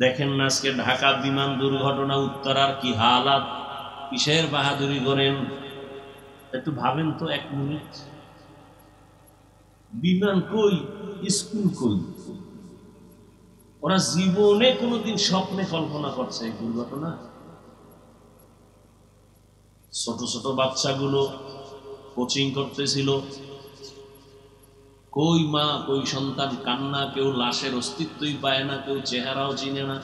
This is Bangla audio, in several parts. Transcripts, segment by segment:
দেখেন না আজকে ঢাকা বিমান দুর্ঘটনা, উত্তরার কি হালাত, কিসের বাহাদুরি করেন একটু ভাবেন তো এক মিনিট। বিমান কই, স্কুল কই? ওরা জীবনে কোনোদিন স্বপ্নে কল্পনা করছে এই দুর্ঘটনা? ছোট ছোট বাচ্চাগুলো কোচিং করতেছিল, কই মা কই সন্তান, কান্না, কেউ লাশের অস্তিত্বই পায় না, কেউ চেহারাও চিনে না।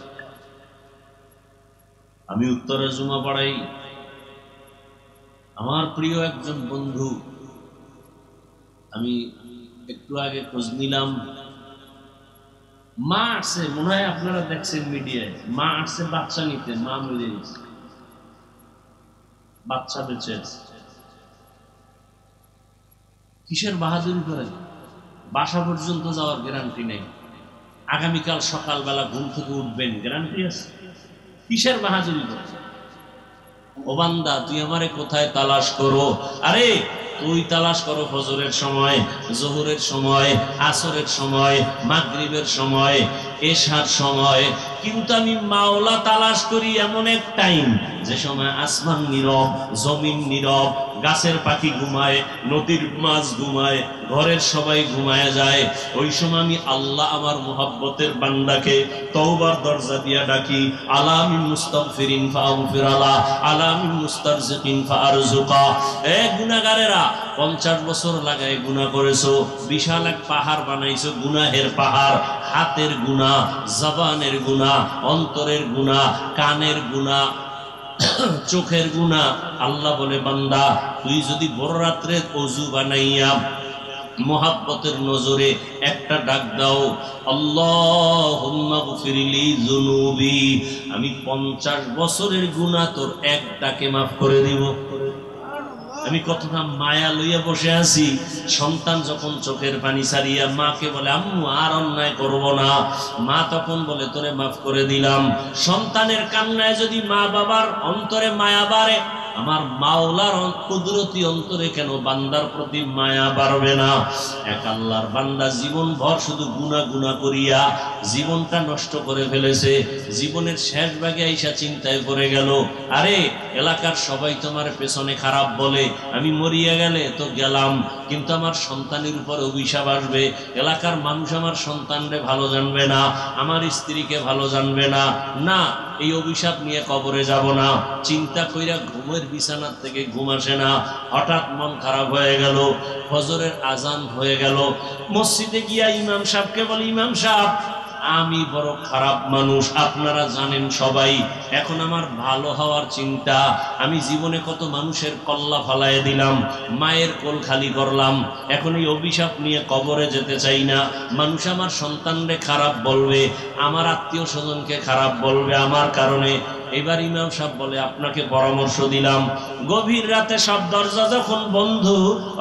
আমি উত্তরে জুমা পড়াই, আমার প্রিয় একজন বন্ধু, আমি একটু আগে খোঁজ নিলাম, মা আসছে, মনে হয় আপনারা দেখছেন মিডিয়ায়, মা আসছে বাচ্চা নিতে, মা মরে গেছে, বাচ্চা বেঁচে আছে। কিসের বাহাদুরি করেন? বাসা পর্যন্ত যাওয়ার গ্যারান্টি নেই, আগামীকাল সকালবেলা ঘুম থেকে উঠবেন গ্যারান্টি আছে? কিসের বাহাদুরি করেন? ও বান্দা, তুই আমারে কোথায় তালাশ করো? আরে তুই তালাশ করো ফজরের সময়, জোহরের সময়, আসরের সময়, মাগরিবের সময়, এশার সময়, কিন্তু আমি মাওলা তালাশ করি এমন এক টাইম যে সময় আসমান নীরব, জমিন নীরব, গাছের পাখি ঘুমায়, নদীর মাছ ঘুমায়, ঘরের সবাই ঘুমায় যায়। ওই সময় আমি আল্লাহ আমার মুহাব্বতের বান্দাকে তওবার দরজা দিয়া ডাকি, আলামিন মুস্তাগফিরিন ফাগফির আলা, আলামিন মুস্তারজিকিন ফারজুকা। এ গুনাহগারেরা, 50 বছর লাগায় গুনাহ করেছো, বিশাল এক পাহাড় বানাইছো, গুনাহের পাহাড়, হাতের গুনাহ, জবানের গুনাহ, অন্তরের গুনাহ, কানের গুনাহ, চোখের গুনাহ। আল্লাহ বলে, বান্দা তুই যদি বড় রাত্রে ওযু বানাইয়া মুহাব্বতের নজরে একটা ডাক দাও, আল্লাহুম্মা গফিরলি যুনুবি, আমি 50 বছরের গুনাহ তোর এক ডাকে মাফ করে দিব। আমি কতটা মায়া লইয়া বসে আছি। সন্তান যখন চোখের পানি ছাড়িয়া মাকে বলে, আম্মু আর অন্যায় করব না, মা তখন বলে, তোরে মাফ করে দিলাম। সন্তানের কান্নায় যদি মা বাবার অন্তরে মায়া বাড়ে, আমার মাওলার কুদরতি অন্তরে কেন বান্দার প্রতি মায়া বাড়বে না? এক আল্লাহর বান্দা জীবন ভর শুধু গুনাহ গুনাহ করিয়া জীবনটা নষ্ট করে ফেলেছে। জীবনের শেষ ভাগে আইসা চিন্তায় পড়ে গেল, আরে এলাকার সবাই তোমার পেছনে খারাপ বলে, আমি মরিয়া গেলে তো গেলাম, কিন্তু আমার সন্তানের উপর অভিশাপ আসবে। এলাকার মানুষ আমার সন্তানরে ভালো জানবে না, আমার স্ত্রীকে ভালো জানবে না, না এই অভিশাপ নিয়ে কবরে যাব না। চিন্তা কইরা ঘুমের বিছানার থেকে ঘুম আসে না। হঠাৎ মন খারাপ হয়ে গেল, ফজরের আজান হয়ে গেল। মসজিদে গিয়া ইমাম সাহেবকে বলি, ইমাম সাহেব আমি বড় খারাপ মানুষ, আপনারা জানেন সবাই, এখন আমার ভালো হওয়ার চিন্তা, আমি জীবনে কত মানুষের কল্লা ফালাইয়া দিলাম, মায়ের কোল খালি করলাম, এখন এই অভিশাপ নিয়ে কবরে যেতে চাই না। মানুষ আমার সন্তানরে খারাপ বলবে, আমার আত্মীয় স্বজনকে খারাপ বলবে আমার কারণে। এবার ইমাম সাহেব বলে, আপনাকে পরামর্শ দিলাম, গভীর রাতে সব দরজা যখন বন্ধ,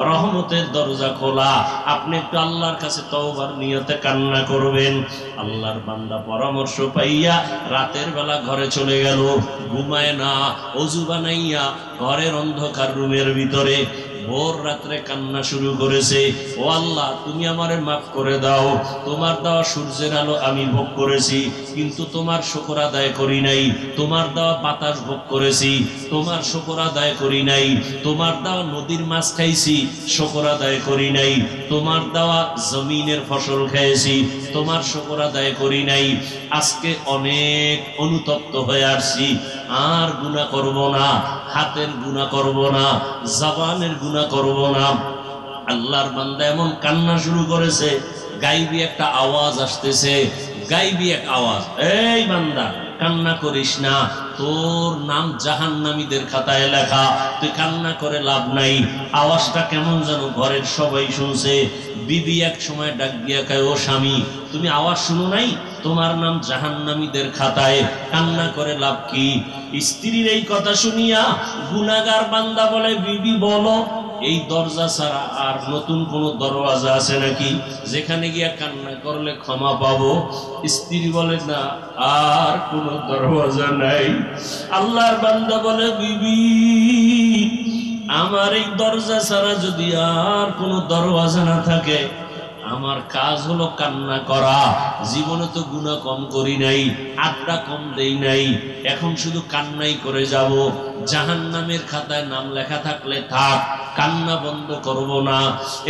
রহমতের দরজা খোলা, আপনি একটু আল্লাহর কাছে তওবার নিয়তে কান্না করবেন। আল্লাহর বান্দা পরামর্শ পাইয়া রাতের বেলা ঘরে চলে গেল, ঘুমায় না, ওযু বানাইয়া ঘরের অন্ধকার রুমের ভিতরে ভোর রাত্রে কান্না শুরু করেছে, ও আল্লাহ তুমি আমারে মাফ করে দাও, তোমার দেওয়া সূর্যের আলো আমি ভোগ করেছি কিন্তু তোমার শুকর আদায় করি নাই, তোমার দেওয়া বাতাস ভোগ করেছি তোমার শুকর আদায় করি নাই, তোমার দেওয়া নদীর মাছ খাইছি শুকর আদায় করি নাই, তোমার দেওয়া জমিনের ফসল খেয়েছি তোমার শুকর আদায় করি নাই। আজকে অনেক অনুতপ্ত হয়ে আসছি, আর গুনাহ করব না, হাতের গুনাহ করব না, জবানের গুনাহ করব না। আল্লাহর বান্দা এমন কান্না শুরু করেছে, গাইবি একটা আওয়াজ আসতেছে, গাইবি এক আওয়াজ, এই বান্দা কান্না করিস না, তোর নাম জাহান্নামীদের খাতায় লেখা, তুই কান্না করে লাভ নাই। আওয়াজটা কেমন যেন ঘরের সবাই শুনছে। বিবি এক সময় ডাক দিয়া কয়, ও স্বামী তুমি আওয়াজ শুনো নাই? তোমার নাম জাহান্নামীদের খাতায়, কান্না করে লাভ কি? স্ত্রীর এই কথা শুনিয়া গুনাহগার বান্দা বলে, বিবি বলো এই দরজা ছাড়া আর নতুন কোন দরওয়াজা আছে নাকি যেখানে গিয়া কান্না করলে ক্ষমা পাবো? স্ত্রী বলে, না আর কোন দরওয়াজা নাই। আল্লাহর বান্দা বলে, বিবি আমার এই দরজা ছাড়া যদি আর কোন দরওয়াজা না থাকে, আমার কাজ হলো কান্না করা। জীবনে তো গুনাহ কম করি নাই, আড্ডা কম দেই নাই, এখন শুধু কান্নাই করে যাব। জাহান্নামের খাতায় নাম লেখা থাকলে থাক, কান্না বন্ধ করব না।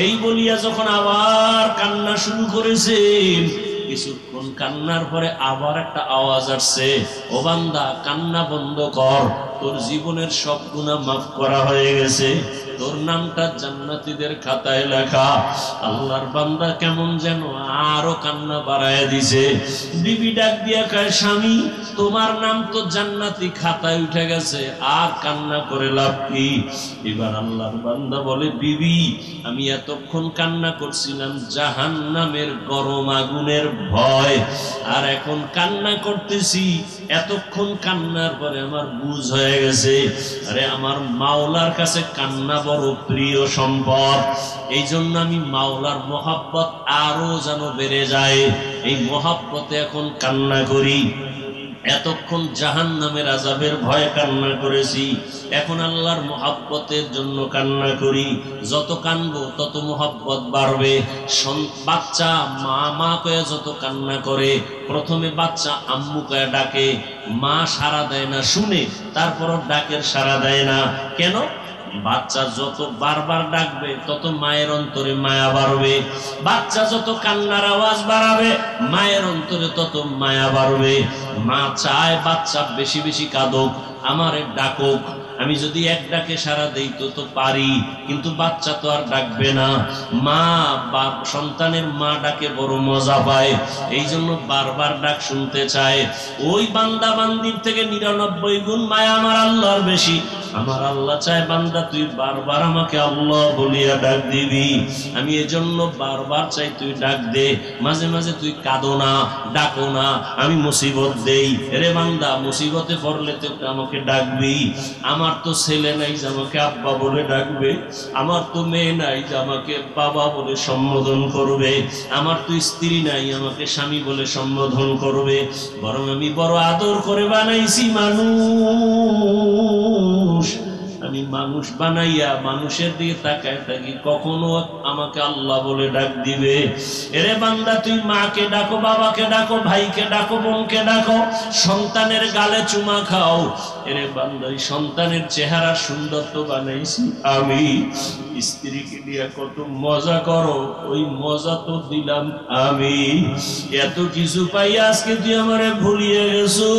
এই বলিয়া যখন আবার কান্না শুরু করেছেন, কিছুক্ষণ কান্নার পরে আবার একটা আওয়াজ আসছে, ও বান্দা কান্না বন্ধ কর, তোর জীবনের সব গুনাহ মাফ করা হয়ে গেছে, তোর নামটা জান্নাতীদের খাতায় লেখা। আল্লাহর বান্দা কেমন যেন আরো কান্না বাড়ায় দিছে। বিবি ডাক দিয়া কয়, স্বামী তোমার নাম তো জান্নাতি খাতায় উঠে গেছে, আর কান্না করে লাভ কি? এবার আল্লাহর বান্দা বলে, বিবি আমি এতক্ষণ কান্না করছিলাম জাহান্নামের গরম আগুনের ভয়, আর এখন কান্না করতেছি এতক্ষণ কান্নার পরে আমার বুঝ হয়ে গেছে, আরে আমার মাওলার কাছে কান্না বড় প্রিয় সম্পদ। এই জন্য আমি মাওলার মহাব্বত আরো যেন বেড়ে যায়, এই মহাব্বতে এখন কান্না করি। এতক্ষণ জাহান্নামের আযাবের ভয়ে কান্না করেছি, এখন আল্লাহর মহাব্বতের জন্য কান্না করি। যত কানবো তত মহাব্বত বাড়বে। বাচ্চা মা মা কয়ে যত কান্না করে, প্রথমে বাচ্চা আম্মু কয়ে ডাকে, মা সাড়া দেয় না, শুনে তারপরও ডাকের সাড়া দেয় না। কেন? বাচ্চা যত বারবার ডাকবে তত মায়ের অন্তরে মায়া বাড়বে। বাচ্চা যত কান্নার আওয়াজ বাড়াবে মায়ের অন্তরে তত মায়া বাড়বে। মা চায় বাচ্চা বেশি বেশি কাঁদুক, আমারে ডাকুক। আমি যদি এক ডাকে সারা দেই তো পারি, কিন্তু বাচ্চা তো আর ডাকবে না। মা সন্তানের মা ডাকে বড় মজা পায়, এই জন্য বারবার ডাক শুনতে চায়। ওই বান্দা বান্দির থেকে 99 গুণ মায়া আমার আল্লাহর বেশি। আমার আল্লাহ চায় বান্দা তুই বারবার আমাকে আল্লাহ বলিয়া ডাক দিবি। আমি এজন্য বারবার চাই তুই ডাক দে। মাঝে মাঝে তুই কাঁদো না, ডাকো না, আমি মুসিবত দেই। রে বান্দা মুসিবতে পড়লে তো আমাকে ডাকবি। আমার তো ছেলে নাই যে আমাকে আব্বা বলে ডাকবে, আমার তো মেয়ে নাই যে আমাকে বাবা বলে সম্বোধন করবে, আমার তো স্ত্রী নাই আমাকে স্বামী বলে সম্বোধন করবে। বরং আমি বড় আদর করে বানাইছি মানুষ। আমি মানুষ বানাইয়া মানুষের দিকে তাকায় থাকি, কখনো আমাকে আল্লাহ বলে ডাক দিবে। এরে বান্দা তুই মাকে ডাকো, বাবাকে ডাকো, ভাইকে ডাকো, বোনকে ডাকো, সন্তানের গালে চুমা খাও। এরে বান্দা সন্তানের চেহারা সুন্দর তো বানাইছি আমি, স্ত্রীকে নিয়ে কত মজা করো, ওই মজা তো দিলাম আমি। এত কিছু পাই আজকে তুই আমারে ভুলিয়ে গেছো।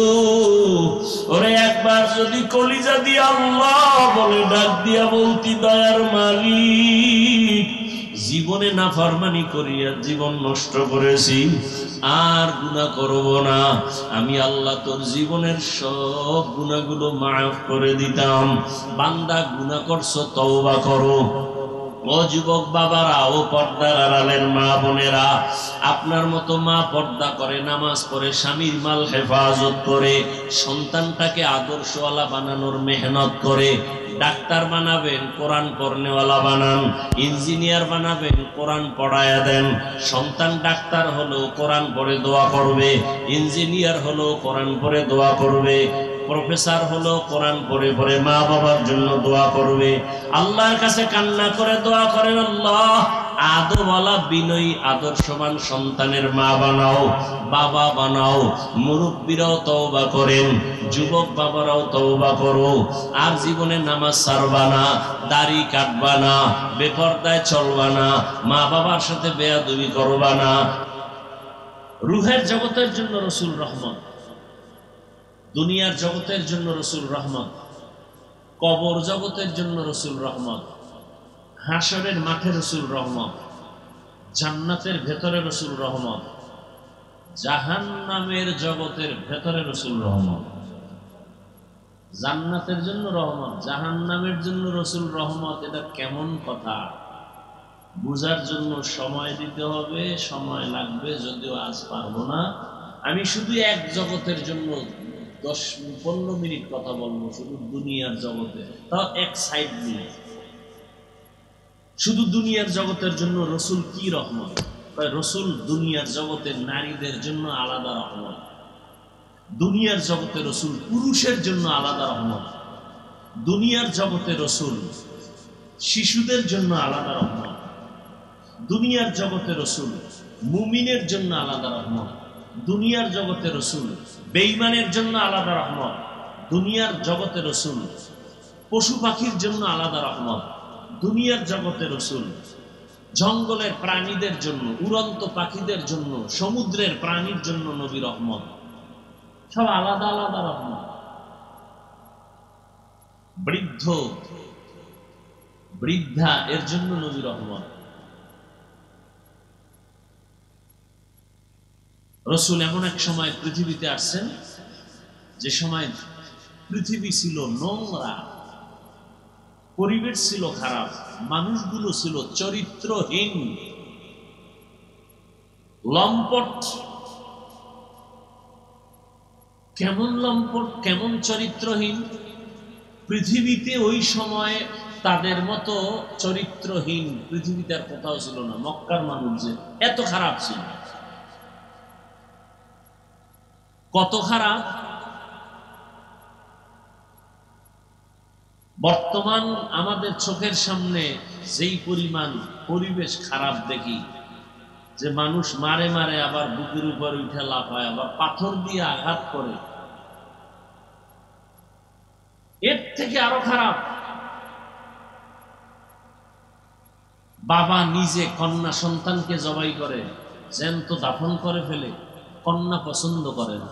ওরে একবার যদি কলিজা দিয়ে আল্লাহ বলে ডাক দিয়া বলতি, দয়ার মালিক জীবনে নাফরমানি করিয়া জীবন নষ্ট করেছি, আর গুনাহ করব না, আমি আল্লাহ তোর জীবনের সব গুনাহগুলো মাফ করে দিতাম। বান্দা গুনাহ করছো, তওবা করো। ও যুবক বাবারা, ও পর্দার আড়ালের মা বোনেরা, আপনার মতো মা পর্দা করে, নামাজ পড়ে, স্বামীর মাল হেফাজত করে, সন্তানটাকে আদর্শওয়ালা বানানোর মেহনত করে। ডাক্তার বানাবেন, কোরআন পড়নেওয়ালা বানান। ইঞ্জিনিয়ার বানাবেন, কোরআন পড়ায়া দেন। সন্তান ডাক্তার হলো কোরআন পড়ে দোয়া করবে, ইঞ্জিনিয়ার হলো কোরআন পড়ে দোয়া করবে, প্রফেসর হলো কোরআন পড়ে পড়ে মা বাবার জন্য দোয়া করবে। আল্লাহর কাছে কান্না করে দোয়া করেন, আল্লাহ আদরওয়ালা বিনয়ী আদর্শবান সন্তানের মা বানাও, বাবা বানাও। মুরব্বীরাও তওবা করেন, যুবক বাবারাও তওবা করো। আর জীবনে নামাজ ছাড়বা না, দাড়ি কাটবা না, বেপরদায় চলবা না, মা বাবার সাথে বেয়াদবি করবা না। রুহের জগতের জন্য রসুল রহমত, দুনিয়ার জগতের জন্য রসুল রহমত, কবর জগতের জন্য রসুল রহমত, হাসরের মাঠে রসুল রহমত, জান্নাতের ভেতরে রসুল রহমত, জাহান্নামের জগতের ভেতরে রসুল রহমত। জান্নাতের জন্য রহমত, জাহান্নামের জন্য রসুল রহমত, এটা কেমন কথা? বুঝার জন্য সময় দিতে হবে, সময় লাগবে, যদিও আজ পারবো না। আমি শুধু এক জগতের জন্য 10-15 মিনিট কথা বলবো, শুধু দুনিয়ার জগতে, তাও এক সাইড নিয়ে। শুধু দুনিয়ার জগতের জন্য রসুল কি রহমত? রসুল দুনিয়ার জগতের নারীদের জন্য আলাদা রহমত, দুনিয়ার জগতে রসুল পুরুষের জন্য আলাদা রহমত, দুনিয়ার জগতে রসুল শিশুদের জন্য আলাদা রহমত, দুনিয়ার জগতে রসুল, মুমিনের জন্য আলাদা রহমত। দুনিয়ার জগতে রসুল, বেঈমানের জন্য আলাদা রহমত। দুনিয়ার জগতে রসুল, পশু পাখির জন্য আলাদা রহমত। দুনিয়ার জগতে রসুল, জঙ্গলের প্রাণীদের জন্য, উড়ন্ত পাখিদের জন্য, সমুদ্রের প্রাণীর জন্য নবী রহমত। সব আলাদা আলাদা রহমত। বৃদ্ধ বৃদ্ধা এর জন্য নবী রহমত। রসুল এমন এক সময় পৃথিবীতে আসছেন যে সময় পৃথিবী ছিল নোংরা, পরিবেশ ছিল খারাপ, মানুষগুলো ছিল চরিত্রহীন, লম্পট। কেমন লম্পট, কেমন চরিত্রহীন! পৃথিবীতে ওই সময় তাদের মতো চরিত্রহীন পৃথিবীতে আর কোথাও ছিল না। মক্কার মানুষ যে এত খারাপ ছিল, কত খারাপ! বর্তমান আমাদের চোখের সামনে যেই পরিমাণ পরিবেশ খারাপ দেখি, যে মানুষ মারে মারে, আবার বুকের উপর উঠে লাফায়, আবার পাথর দিয়ে আঘাত করে, এর থেকে আরো খারাপ। বাবা নিজে কন্যা সন্তানকে জবাই করে, জ্যান্ত দাফন করে ফেলে, কন্যা পছন্দ করে না।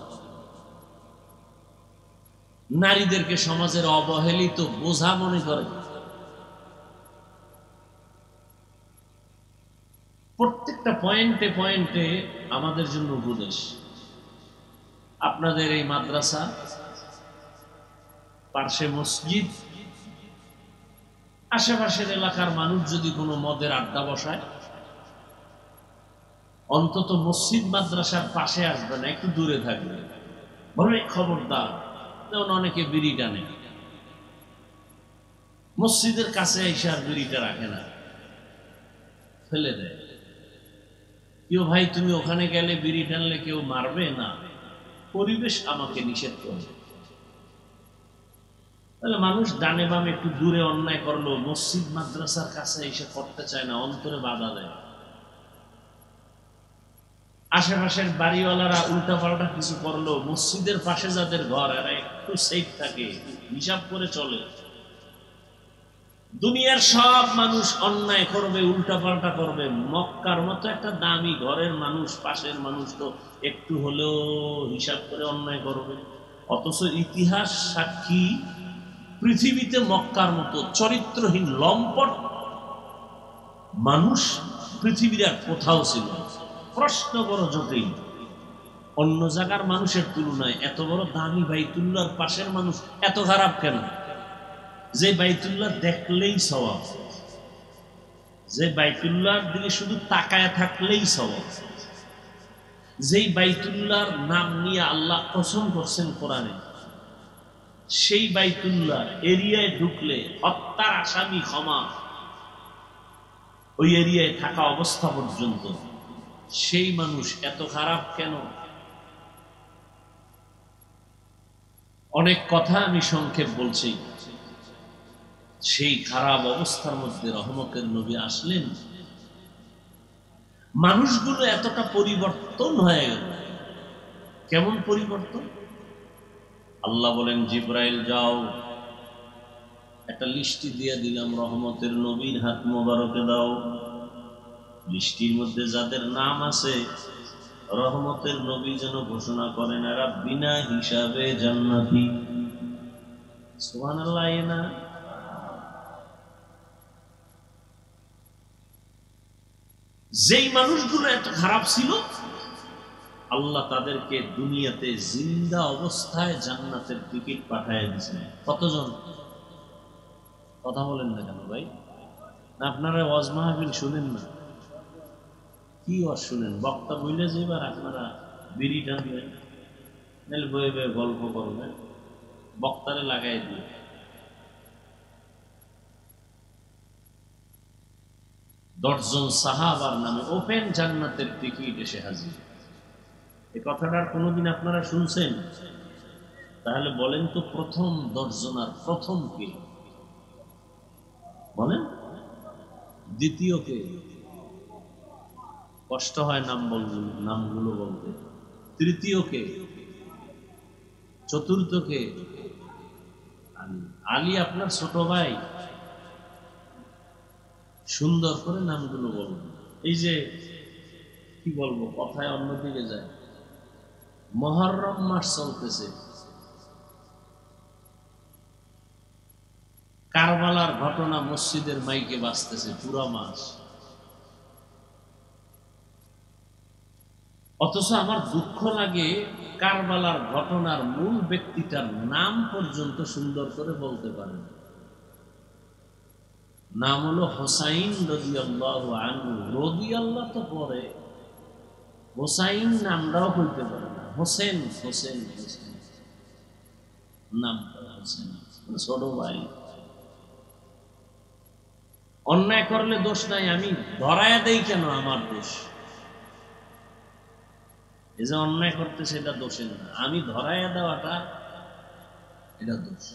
নারীদেরকে সমাজের অবহেলিত বোঝা মনে করে। প্রত্যেকটা পয়েন্টে পয়েন্টে আমাদের জন্য উপদেশ। আপনাদের এই মাদ্রাসা, পার্শ্বে মসজিদ, আশেপাশের এলাকার মানুষ যদি কোনো মদের আড্ডা বসায়, অন্তত মসজিদ মাদ্রাসার পাশে আসবে না, একটু দূরে থাকবে। বলে খবরদার। যেমন অনেকে বিড়ি টানে, মসজিদের কাছে এসে আর বিড়িটা রাখে না, ফেলে দেয়। কেউ ভাই তুমি ওখানে গেলে বিড়ি টানলে কেউ মারবে না, পরিবেশ আমাকে নিষেধ করবে। তাহলে মানুষ ডানে বামে একটু দূরে অন্যায় করলো, মসজিদ মাদ্রাসার কাছে এসে করতে চায় না, অন্তরে বাধা দেয়। আশেপাশের বাড়িওয়ালারা উল্টা পাল্টা কিছু করলো, মসজিদের পাশে যাদের ঘর এরা একটু সেফ থাকে, হিসাব করে চলে। দুনিয়ার সব মানুষ অন্যায় করবে, উল্টা পাল্টা করবে, মক্কার মতো একটা দামি ঘরের মানুষ, পাশের মানুষ তো একটু হলেও হিসাব করে অন্যায় করবে। অথচ ইতিহাস সাক্ষী, পৃথিবীতে মক্কার মতো চরিত্রহীন লম্পট মানুষ পৃথিবীর আর কোথাও ছিল। প্রশ্ন বড় জটিল। অন্য জায়গার মানুষের তুলনায় এত বড় দামি বাইতুল্লাহর পাশের মানুষ এত খারাপ কেন? যে বাইতুল্লাহ দেখলেই সওয়াব, যে বাইতুল্লাহর দিকে শুধু তাকায় থাকলেই সওয়াব, যেই বাইতুল্লাহর নাম নিয়ে আল্লাহ কসম করছেন কোরআনে, সেই বাইতুল্লাহ এরিয়ায় ঢুকলে হত্যার আসামি ক্ষমা, ওই এরিয়ায় থাকা অবস্থা পর্যন্ত। সেই মানুষ এত খারাপ কেন? অনেক কথা আমি সংক্ষেপ বলছি। সেই খারাপ অবস্থার মধ্যে রহমতের নবী আসলেন, মানুষগুলো এতটা পরিবর্তন হয়ে গেল। কেমন পরিবর্তন? আল্লাহ বলেন, জিব্রাইল যাও, একটা লিস্টি দিয়ে দিলাম, রহমতের নবীর হাত মোবারকে দাও। লিস্টির মধ্যে যাদের নাম আছে, রহমতের নবী যেন ঘোষণা করেন এরা বিনা হিসাবে জান্নাতি। সুবহানাল্লাহ। না, যেই মানুষগুলো এত খারাপ ছিল, আল্লাহ তাদেরকে দুনিয়াতে জিন্দা অবস্থায় জান্নাতের টিকিট পাঠিয়ে দিয়েছেন। কতজন? কথা বলেন না কেন ভাই? না আপনারা ওয়াজ মাহফিল শুনেন না? কি ওয়াজ শুনেন? বক্তা বইলে যেবার আপনারা বিড়ি টানবেন, নাহলে বয়ে বয়ে গল্প করবেন, বক্তারে লাগাই দিয়ে। দশজন সাহাবার নামে ওপেন জান্নাতের টিকিট এসে হাজির। এই কথাটার কোনোদিন আপনারা শুনছেন? তাহলে বলেন তো, প্রথম 10 জনার প্রথম কে? বলেন। দ্বিতীয় কে? কষ্ট হয় নামগুলো বলতে। তৃতীয় কে? চতুর্থ কে? আলী। আলী আপনার ছোট ভাই। সুন্দর করে নামগুলো বলবেন। এই যে কি বলবো, কথায় অন্যদিকে যায়। মুহররম মাস চলতেছে, কারবালার ঘটনা মসজিদের মাইকে বাজতেছে পুরো মাস, অথচ আমার দুঃখ লাগে কারবালার ঘটনার মূল ব্যক্তিটার নাম পর্যন্ত সুন্দর করে বলতে পারে না। নাম হলো হোসাইন রাদিয়াল্লাহু আনহু। রাদিয়াল্লাহ তো পরে, হোসাইন নামটাও বলতে পারে না। হোসেন হোসেন হোসেন নাম, হোসেন ছোট ভাই। অন্যায় করলে দোষ নাই, আমি ধরায়া দেই কেন? আমার দোষ। এই যে অন্যায় করতে, সেটা দোষের না, আমি ধরাইয়া দেওয়াটা এটা দোষ।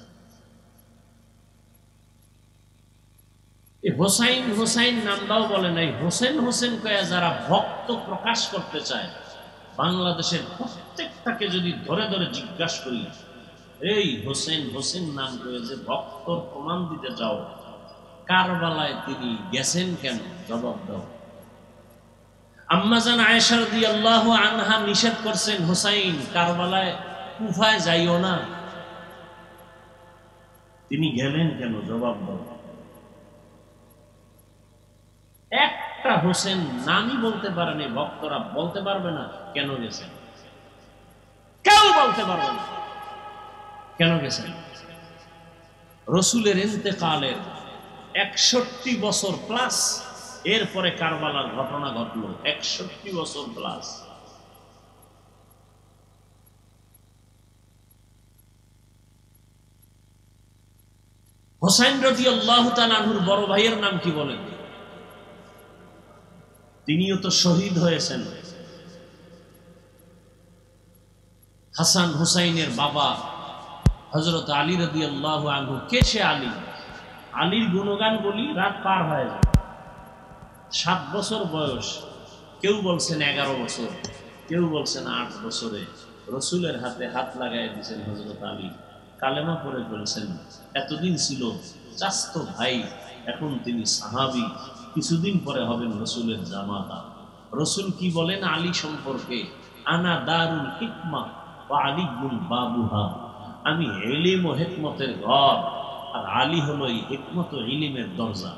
এই হোসাইন হোসাইন নামটাও বলে নাই, হোসেন হোসেন কয়ে যারা ভক্ত প্রকাশ করতে চায়, বাংলাদেশের প্রত্যেকটাকে যদি ধরে ধরে জিজ্ঞাসা করি, এই হোসেন হোসেন নাম করে যে ভক্তর প্রমাণ দিতে যাও, কারবালায় তিনি গেছেন কেন? জবাব দাও। আম্মাজান আয়েশা রাদিয়াল্লাহু আনহা নিষেধ করছেন, হোসাইন কারবালায় কুফায় যাইও না, তিনি গেলেন কেন? জবাব দাও। একটা হোসেন নামই বলতে পারেনি, ভক্তরা বলতে পারবে না কেন গেছেন, কেউ বলতে পারবে না কেন গেছেন। রসুলের ইন্তেকালের ৬১ বছর প্লাস এরপরে কারবালার ঘটনা ঘটলো, ৬১ বছর প্লাস। হোসাইন রাদিয়াল্লাহু তাআলা আনহুর বড় ভাইয়ের নাম কি বলেন? তিনিও তো শহীদ হয়েছেন। হাসান হুসাইনের বাবা হযরত আলী রাদিয়াল্লাহু আনহু। কে সে আলী? আলীর গুণগান বলি রাত পার হয়ে যায়। ৭ বছর বয়স, কেউ বলছেন ১১ বছর, কেউ বলছেন ৮ বছরে রসুলের হাতে হাত লাগাই দিয়েছেন হযরত আলী, কালেমা পড়ে বলছেন। এতদিন ছিল চাচাতো ভাই, এখন তিনি সাহাবী, কিছুদিন পরে হবেন রসুলের জামাতা। রসুল কি বলেন আলী সম্পর্কে? আনা দারুল হিকমা ওয়া আলিয়ুল বাবুহা। আমি ইলম ও হিকমতের ঘর, আর আলী হলো এই হিকমত ও ইলমের দরজা।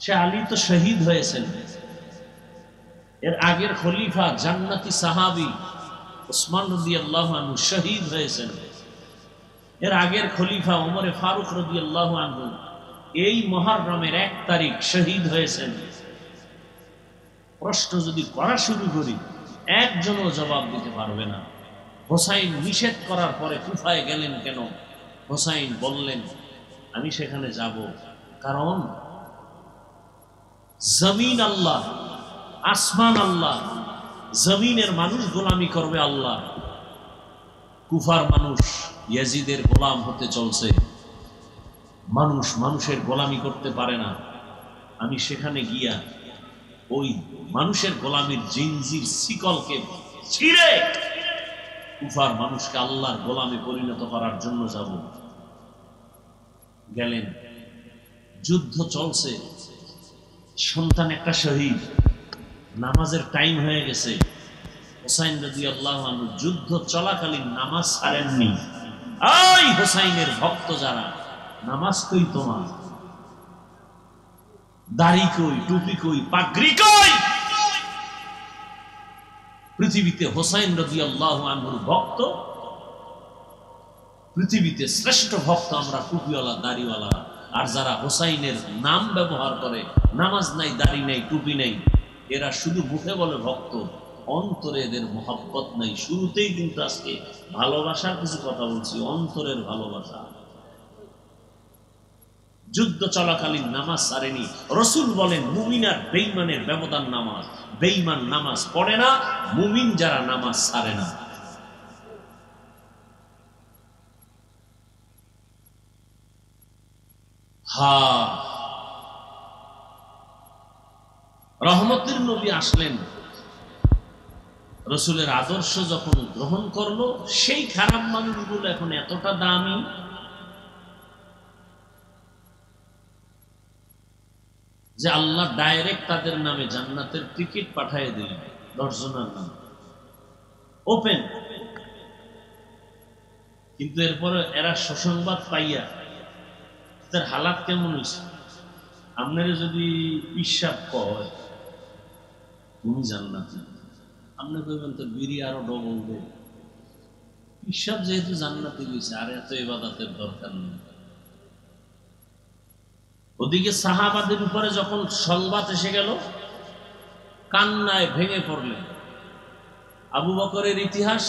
সে আলী তো শহীদ হয়েছেন। এর আগের খলিফা জান্নাতি সাহাবী উসমান রাদিয়াল্লাহু আনহু শহীদ হয়েছেন। এর আগের খলিফা ওমরে ফারুক রাদিয়াল্লাহু আনহু এই মুহররমের ১ তারিখ শহীদ হয়েছেন। প্রশ্ন যদি করা শুরু করি, একজনও জবাব দিতে পারবে না। হোসাইন নিষেধ করার পরে কুফায় গেলেন কেন? হোসাইন বললেন, আমি সেখানে যাব কারণ জমিন আল্লাহ, আসমান আল্লাহ, জমিনের মানুষ গোলামি করবে আল্লাহ। কুফার মানুষ ইয়াজিদের গোলাম হতে চলছে, মানুষ মানুষের গোলামি করতে পারে না। আমি সেখানে গিয়া ওই মানুষের গোলামির জিনজির শিকলকে ছিঁড়ে কুফার মানুষকে আল্লাহর গোলামে পরিণত করার জন্য যাব। গেলেন, যুদ্ধ চলছে, সন্তান একটা শহীদ, নামাজের টাইম হয়ে গেছে। হোসাইন রাদিয়াল্লাহু আনহু যুদ্ধ চলাকালীন নামাজ ছাড়েননি। ওই হোসাইনের ভক্ত যারা, নামাজ কই তোমার? দাড়ি কই? টুপি কই? পাগড়ি কই? পৃথিবীতে হোসাইন রাদিয়াল্লাহু আনহুর ভক্ত, পৃথিবীতে শ্রেষ্ঠ ভক্ত আমরা টুপিওয়ালা দাড়িওয়ালা। আর যারা হোসাইনের নাম ব্যবহার করে, নামাজ নাই, দাড়ি নাই, টুপি নাই, এরা শুধু মুখে বলে ভক্ত, অন্তরে এদের মহব্বত নাই। শুরুতেই কিন্তু আজকে ভালোবাসার কিছু কথা বলছি, অন্তরের ভালোবাসা। যুদ্ধ চলাকালীন নামাজ ছাড়েনি। রসুল বলেন মুমিন আর বেঈমানের ব্যবধান নামাজ। বেঈমান নামাজ পড়ে না, মুমিন যারা নামাজ ছাড়ে না। রহমত রহমতের নবী আসলেন, রসুলের আদর্শ যখন গ্রহণ করলো, সেই খারাপ মানুষগুলো এখন এতটা দামি যে আল্লাহ ডাইরেক্ট তাদের নামে জান্নাতের টিকিট পাঠিয়ে দিলেন। 10 জনের নাম ওপেন। কিন্তু এরপরে এরা সুসংবাদ পাইয়া তাদের হালাত কেমন হয়েছে? আপনারা যদি পিসাব কয় তুমি জান্নাতি, আপনি কইবেন তো বিড়ি আরো ডবল দেব। পিসাব যেহেতু জান্নাতি গেছে, আর এত ইবাদতের দরকার নেই। ওদিকে সাহাবাদের উপরে যখন সংবাদ এসে গেল, কান্নায় ভেঙে পড়লেন। আবু বকরের ইতিহাস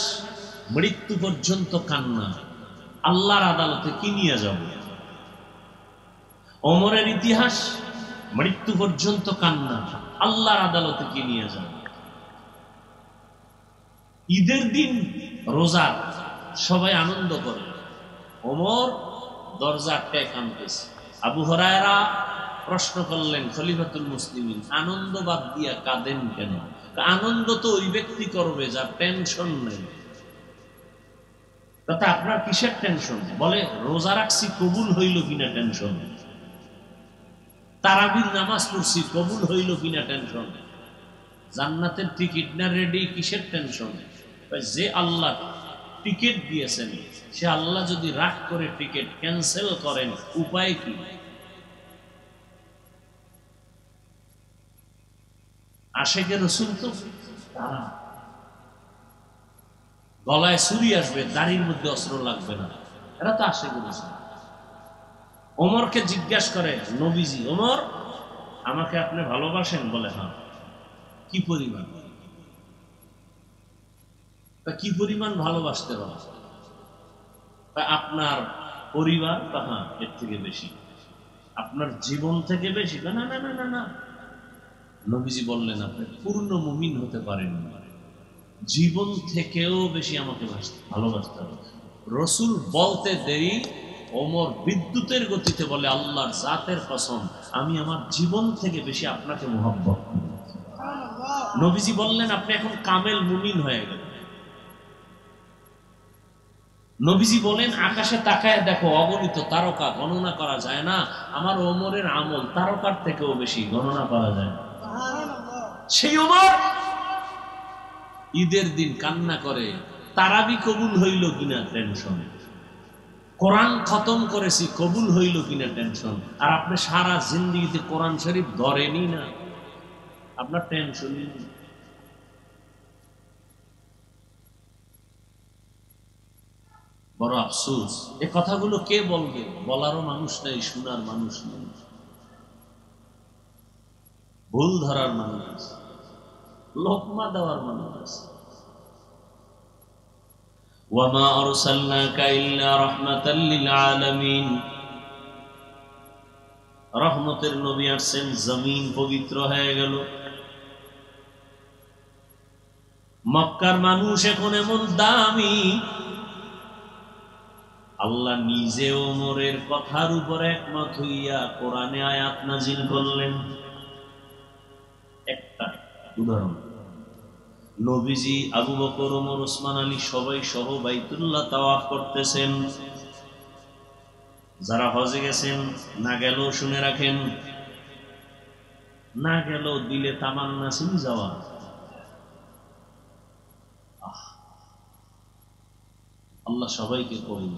মৃত্যু পর্যন্ত কান্না, আল্লাহর আদালতে কি নিয়ে যাব। ওমরের ইতিহাস মৃত্যু পর্যন্ত কান্না, আল্লাহর আদালতে কি নিয়ে যাব। ঈদের দিন রোজা, সবাই আনন্দ করে, ওমর দরজা আটকায় কাঁদতেছে। আবু হুরায়রা প্রশ্ন করলেন, খলিফাতুল মুসলিমিন, আনন্দ বাদ দিয়া কাঁদেন কেন? আনন্দ তো ওই ব্যক্তি করবে যার টেনশন নেই। তাতে আপনার কিসের টেনশন? বলে রোজা রাখছি কবুল হইল কিনা টেনশন, তারাবির নামাজ পড়ছি কবুল হইল কিনা টেনশন, জান্নাতের টিকিট না রেডি, কিসের টেনশন? যে আল্লাহ টিকিট দিয়েছেন, সে আল্লাহ যদি রাগ করে টিকিট ক্যান্সেল করেন, উপায় কি? আশেকে রসুল তো তারা গলায় ছুরি আসবে, দাড়ির মধ্যে অস্ত্র লাগবে না, এরা তো আশেকে রসুল। ওমরকে জিজ্ঞাসা করে নবীজি, ওমর আমাকে আপনি ভালোবাসেন? বলে হ্যাঁ। কি পরিমাণ? কি পরিমাণ ভালোবাসতে হবে? আপনার পরিবার? হ্যাঁ, এর থেকে বেশি। আপনার জীবন থেকে বেশি? না না না না না। নবীজি বললেন, আপনি পূর্ণ মুমিন হতে পারেন, জীবন থেকেও বেশি আমাকে ভালোবাসতে হবে। রসুল বলতে দেরি, ওমর বিদ্যুতের গতিতে বলে, আল্লাহর জাতের কসম, আমি আমার জীবন থেকে বেশি আপনাকে মুহাব্বত করি। নবীজি বললেন, আপনি এখন কামেল মুমিন হয়ে গেলেন। নবীজি বলেন, আকাশে তাকায় দেখো, অগণিত তারকা, গণনা করা যায় না। আমার ওমরের আমল তারকার থেকেও বেশি, গণনা করা যায় না। সেই ওমর ঈদের দিন কান্না করে, তারাবি কবুল হইল কিনা টেনশন, কোরআন খতম করেছি কবুল হইল কিনা টেনশন। আর আপনি সারা জিন্দেগিতে কোরআন শরীফ ধরেনি না, আপনার টেনশনই নেই। বড় আফসোস, এ কথাগুলো কে বলবে? বলারও মানুষ নাই, শোনার মানুষ নেই, ভুল ধরার মানুষ আছে, লোকমা দেওয়ার মানুষ আছে। ওয়ামা আরসালনাকা ইল্লা রাহমাতাল লিল আলামিন। রহমতের নবী আসছেন, জমিন পবিত্র হয়ে গেল। মক্কার মানুষ এখন এমন দামি, আল্লাহ নিজে ওমরের কথার উপর একমত হইয়া কোরআনে আয়াত নাজিল করলেন। একটা উদাহরণ, নবীজি, আবু বকর, ওমর, ওসমান আলী সবাই সহ বাইতুল্লাহ তাওয়াফ করতেছেন। যারা হজে গেছেন, না গেলেও শুনে রাখেন, না গেলেও দিলে তামান্না ছিল যাওয়া। আল্লাহ সবাইকে কবুল।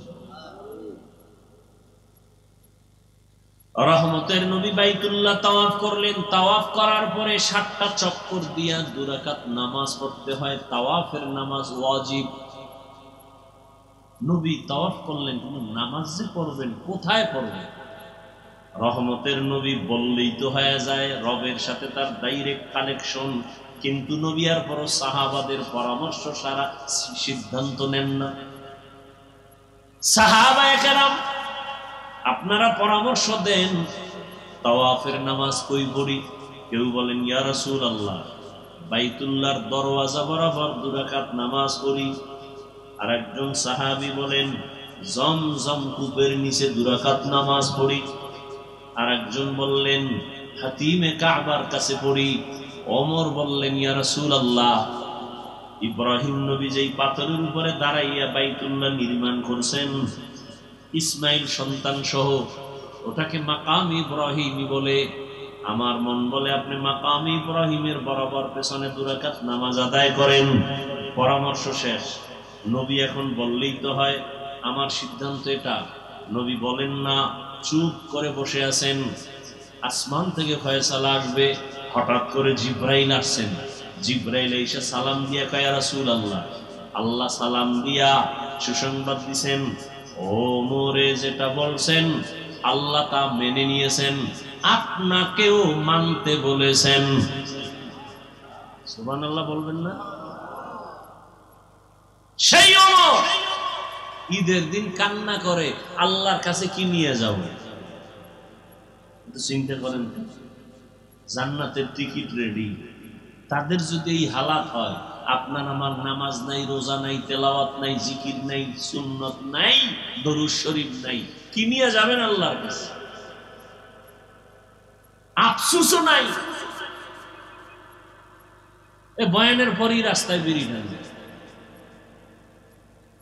রহমতের নবী বাইতুল্লাহ তাওয়াফ করলেন। তাওয়াফ করার পরে 7টা চক্কর দিয়া 2 রাকাত নামাজ পড়তে হয়। তাওয়াফের নামাজ ওয়াজিব। নবী তাওয়াফ করলেন, কোন নামাজ যে পড়বেন, কোথায় পড়বেন? রহমতের নবী বললেই তো হয়ে যায়, রবের সাথে তার ডাইরেক্ট কানেকশন। কিন্তু নবী আর পর সাহাবাদের পরামর্শ সারা সিদ্ধান্ত নেন না। সাহাবায়ে কেরাম আপনারা পরামর্শ দেন, তাওয়াফের নামাজ কই পড়ি? কেউ বলেন, ইয়া রাসূলুল্লাহ, বাইতুল্লাহর দরওয়াজা বরাবর 2 রাকাত নামাজ পড়ি। আর একজন সাহাবী বলেন, জমজম কূপের নিচে 2 রাকাত নামাজ পড়ি। আর একজন বললেন, হাতিমে কাবার কাছে পড়ি। ওমর বললেন, ইয়া রাসূলুল্লাহ, ইব্রাহিম নবী যেই পাথরের উপরে দাঁড়াইয়া বাইতুল্লাহ নির্মাণ করছেন ইসমাইল সন্তান সহ, ওটাকে মাকাম ইব্রাহিমী বলে। আমার মন বলে আপনি মাকাম ইব্রাহিমের বরাবর পেছনে 2 রাকাত নামাজ আদায় করেন। পরামর্শ শেষ। নবী এখন বললেই তো হয়, আমার সিদ্ধান্ত এটা। নবী বলেন না, চুপ করে বসে আছেন। আসমান থেকে ফয়সালা আসবে। হঠাৎ করে জিব্রাইল আসছেন। জিব্রাইল এসে সালাম দিয়া কয়, ইয়া রাসূলুল্লাহ, আল্লাহ সালাম দিয়া সুসংবাদ দিছেন, ওমরে যেটা বলছেন আল্লাহ তা মেনে নিয়েছেন, আপনাকেও মানতে বলেছেন। সুবহানাল্লাহ বলবেন না? সেই ওমর ঈদের দিন কান্না করে, আল্লাহর কাছে কি নিয়ে যাব? চিন্তা করেন, জান্নাতের টিকিট রেডি। তাদের যদি এই হালাত হয়, আপনার আমার নামাজ নাই, রোজা নাই, তেলাওয়াত নাই, জিকির নাই, সুন্নত নাই, দরুদ শরীফ নাই, কি নিয়ে যাবেন আল্লাহর কাছে? আফসোসও নাই। এ বয়ানের পরই রাস্তায় বেরিয়ে নেন।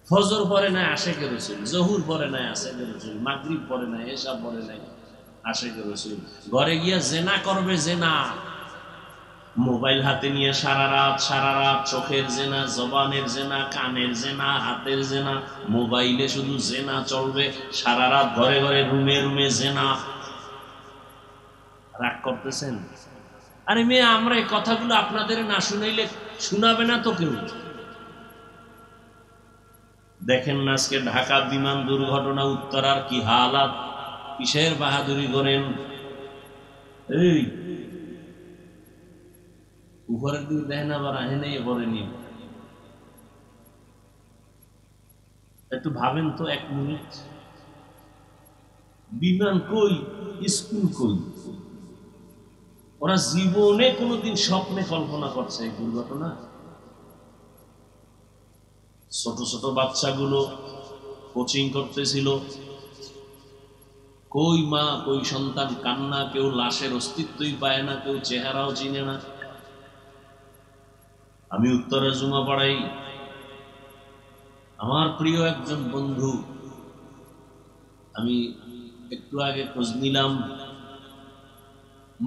ফজর পরে নাই আশেকে রাসূল, জহুর পরে নাই আশেকে রাসূল, মাগরিব পরে নাই, এশা পরে নাই আশেকে রাসূল। ঘরে গিয়া জেনা করবে, জেনা। মোবাইল হাতে নিয়ে সারা রাত চোখের জেনা, জবানের জেনা, কানের জেনা, হাতের জেনা। মোবাইলে শুধু জেনা চলবে, সারা রাত ঘরে ঘরে রুমে রুমে জেনা। রাগ করতেছেন? আরে মেয়ে, আমরা এই কথাগুলো আপনাদের না শুনাইলে শোনাবে না তো কেউ। দেখেন না আজকে ঢাকা বিমান দুর্ঘটনা, উত্তরার কি হালাত। কিসের বাহাদুরি করেন? এই উপরের দিকে দেখেন, আবার আহেন পড়েনি। একটু ভাবেন তো 1 মিনিট। বিমান কই, স্কুল কই? ওরা জীবনে কোনোদিন স্বপ্নে কল্পনা করছে এই দুর্ঘটনা? ছোট ছোট বাচ্চাগুলো কোচিং করতেছিল, কই মা কই সন্তান, কান্না। কেউ লাশের অস্তিত্বই পায় না, কেউ চেহারাও চিনে না। আমি উত্তরে জুমা পড়াই। আমার প্রিয় একজন বন্ধু, আমি একটু আগে খোঁজ নিলাম,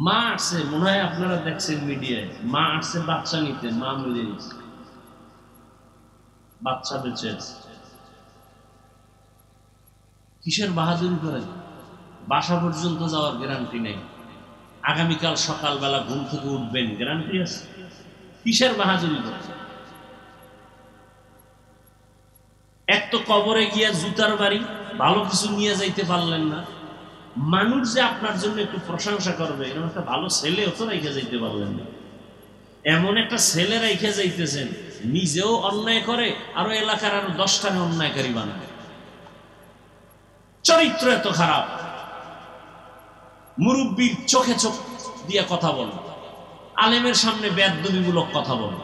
মা আসছে, মনে হয় আপনারা দেখছেন মিডিয়ায়, মা আসছে বাচ্চা নিতে, মা মরে গেছে, বাচ্চা বেঁচে আছে। কিসের বাহাদুরি করেন? বাসা পর্যন্ত যাওয়ার গ্যারান্টি নেই। আগামীকাল সকালবেলা ঘুম থেকে উঠবেন, গ্যারান্টি আছে? কিসের বাহাদুরি করেন? এক তো কবরে গিয়া জুতার বাড়ি, ভালো কিছু নিয়ে যাইতে পারলেন না। মানুষ যে আপনার জন্য একটু প্রশংসা করবে, এরকম একটা ভালো ছেলে তো রেখে যাইতে পারলেন না। এমন একটা ছেলে রেখে যাইতেছেন, নিজেও অন্যায় করে, আরো এলাকার আরো 10টাকে অন্যায়কারী বানায়। চরিত্র এত খারাপ। মুরব্বীর চোখে চোখ দিয়ে কথা বলে, আলেমের সামনে বেয়াদবিমূলক কথা বলে।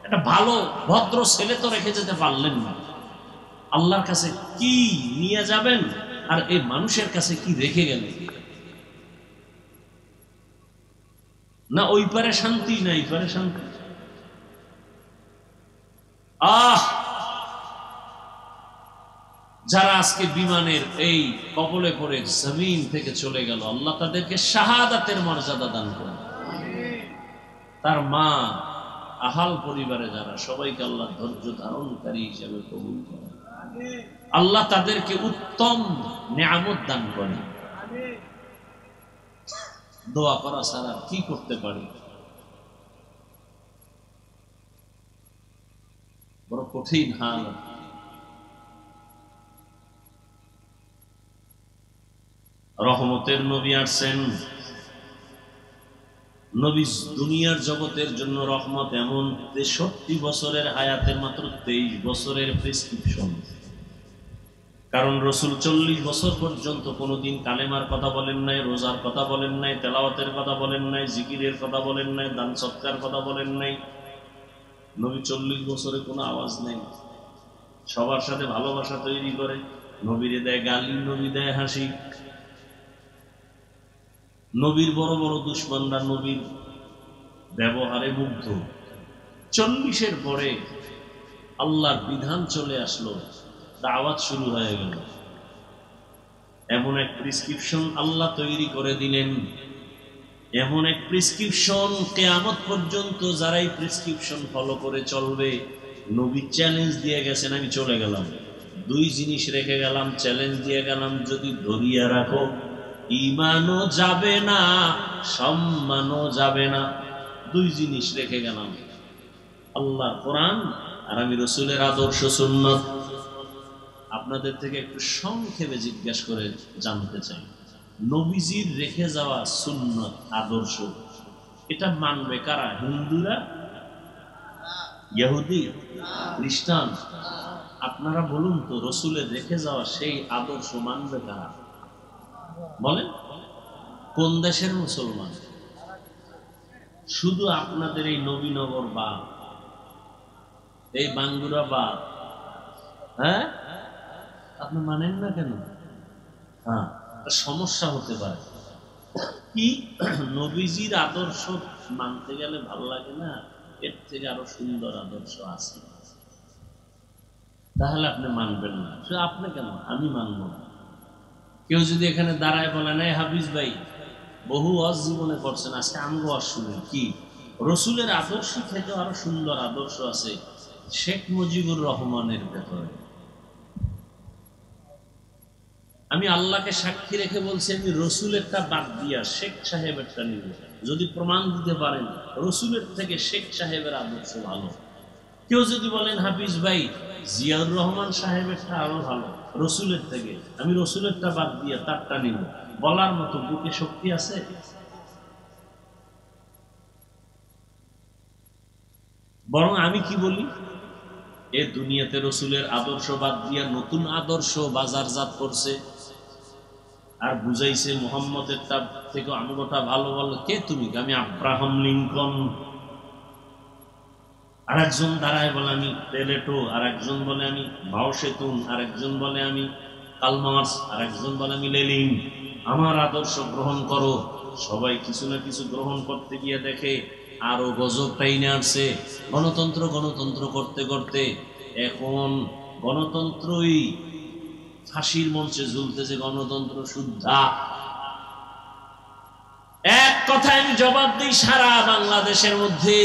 একটা ভালো ভদ্র ছেলে তো রেখে যেতে পারলেন না। আল্লাহর কাছে কি নিয়ে যাবেন, আর এই মানুষের কাছে কি রেখে গেলেন? না ওই পারে শান্তি, না এই পারে শান্তি। যারা আজকে বিমানের এই কবলে পড়ে জমিন থেকে চলে গেল, আল্লাহ তাদেরকে শাহাদাতের মর্যাদা দান করেন। তার মা, আহাল পরিবারে যারা, সবাইকে আল্লাহ ধৈর্য ধারণকারী হিসেবে কবুল করেন। আল্লাহ তাদেরকে উত্তম নিয়ামত দান করেন। দোয়া করা ছাড়া কি করতে পারি? বড় কঠিন হাল। রহমতের নবী আসছেন। নবী দুনিয়ার জগতের জন্য রহমত। এমন 63 বছরের হায়াতের মাত্র 23 বছরের প্রেসক্রিপশন। কারণ রসুল 40 বছর পর্যন্ত কোনোদিন কালেমার কথা বলেন নাই, রোজার কথা বলেন নাই, তেলাওয়াতের কথা বলেন নাই, জিকিরের কথা বলেন নাই, দান সৎকার কথা বলেন নাই। নবী 40 বছরে কোনো আওয়াজ নেই। সবার সাথে ভালোবাসা তৈরি করে। নবীরে দেয় গালি, নবী দেয় হাসি। নবীর বড় বড় দুশ্মনরা নবীর ব্যবহারে মুগ্ধ। 40-এর পরে আল্লাহর বিধান চলে আসলো, দাওয়াত শুরু হয়ে গেল। এমন এক প্রেসক্রিপশন আল্লাহ তৈরি করে দিলেন, এমন এক প্রেসক্রিপশন, কিয়ামত পর্যন্ত যারা এই প্রেসক্রিপশন ফলো করে চলবে, নবী চ্যালেঞ্জ দিয়ে গেছেন, আমি চলে গেলাম, 2 জিনিস রেখে গেলাম, চ্যালেঞ্জ দিয়ে গেলাম, যদি ধরিয়া রাখো ঈমানও যাবে না, সম্মানও যাবে না। 2 জিনিস রেখে গেলাম, আল্লাহর কোরআন আর আমি রাসূলের আদর্শ সুন্নাত। আপনাদের থেকে একটু সংক্ষেপে জিজ্ঞাসা করে জানতে চাই, নবীজির রেখে যাওয়া সুন্নাত আদর্শ, এটা মানবে কারা? হিন্দুরা, ইহুদি, খ্রিস্টান? আপনারা বলুন তো, রাসূলের রেখে যাওয়া সেই আদর্শ মানবে কারা? বলেন, কোন দেশের মুসলমান? শুধু আপনাদের এই নবীনগর বা এই বাঙ্গুরা বা, হ্যাঁ, আপনি মানেন না কেন? হ্যাঁ, সমস্যা হতে পারে কি? নবীজির আদর্শ মানতে গেলে ভালো লাগে না, এর থেকে আরো সুন্দর আদর্শ আছে, তাহলে আপনি মানবেন না। শুধু আপনি কেন, আমি মানব না। কেউ যদি এখানে দাঁড়ায় বলেন, এই হাফিজ ভাই বহু ওয়াজ জীবনে করছেন, আজকে আমগো ওয়াজ শুনেন, কি রসুলের আদর্শ থেকে আরো সুন্দর আদর্শ আছে শেখ মুজিবুর রহমানের ভেতরে। আমি আল্লাহকে সাক্ষী রেখে বলছি, আমি রসুলেরটা বাদ দিয়া শেখ সাহেবেরটা নিব, যদি প্রমাণ দিতে পারেন রসুলের থেকে শেখ সাহেবের আদর্শ ভালো। কেউ যদি বলেন, হাফিজ ভাই জিয়াউর রহমান সাহেবেরটা আরো ভালো রসুলের থেকে, আমি রসুলেরটা বাদ দিয়া তারটা নিব, বলার মতো বুকে শক্তি আছে? বরং আমি কি বলি, এ দুনিয়াতে রসুলের আদর্শ বাদ দিয়া নতুন আদর্শ বাজারজাত করছে আর বুঝাইছে মুহাম্মদের থেকে আমগোটা ভালো। বলো কে তুমি? আমি আব্রাহাম লিঙ্কন। আর একজন দাঁড়ায় বলে আমি প্লেটো, আর একজন বলে আমি মাও সেতুং, আর একজন বলে আমি কার্ল মার্কস, আর একজন বলে আমি লেনিন। আমার আদর্শ গ্রহণ করো। সবাই কিছু না কিছু গ্রহণ করতে গিয়ে দেখে আরো গজব টাইনে আসছে। গণতন্ত্র গণতন্ত্র করতে করতে এখন গণতন্ত্রই ফাঁসির মঞ্চে ঝুলতেছে, গণতন্ত্র শুদ্ধা। এক কথায় আমি জবাব দিই, সারা বাংলাদেশের মধ্যে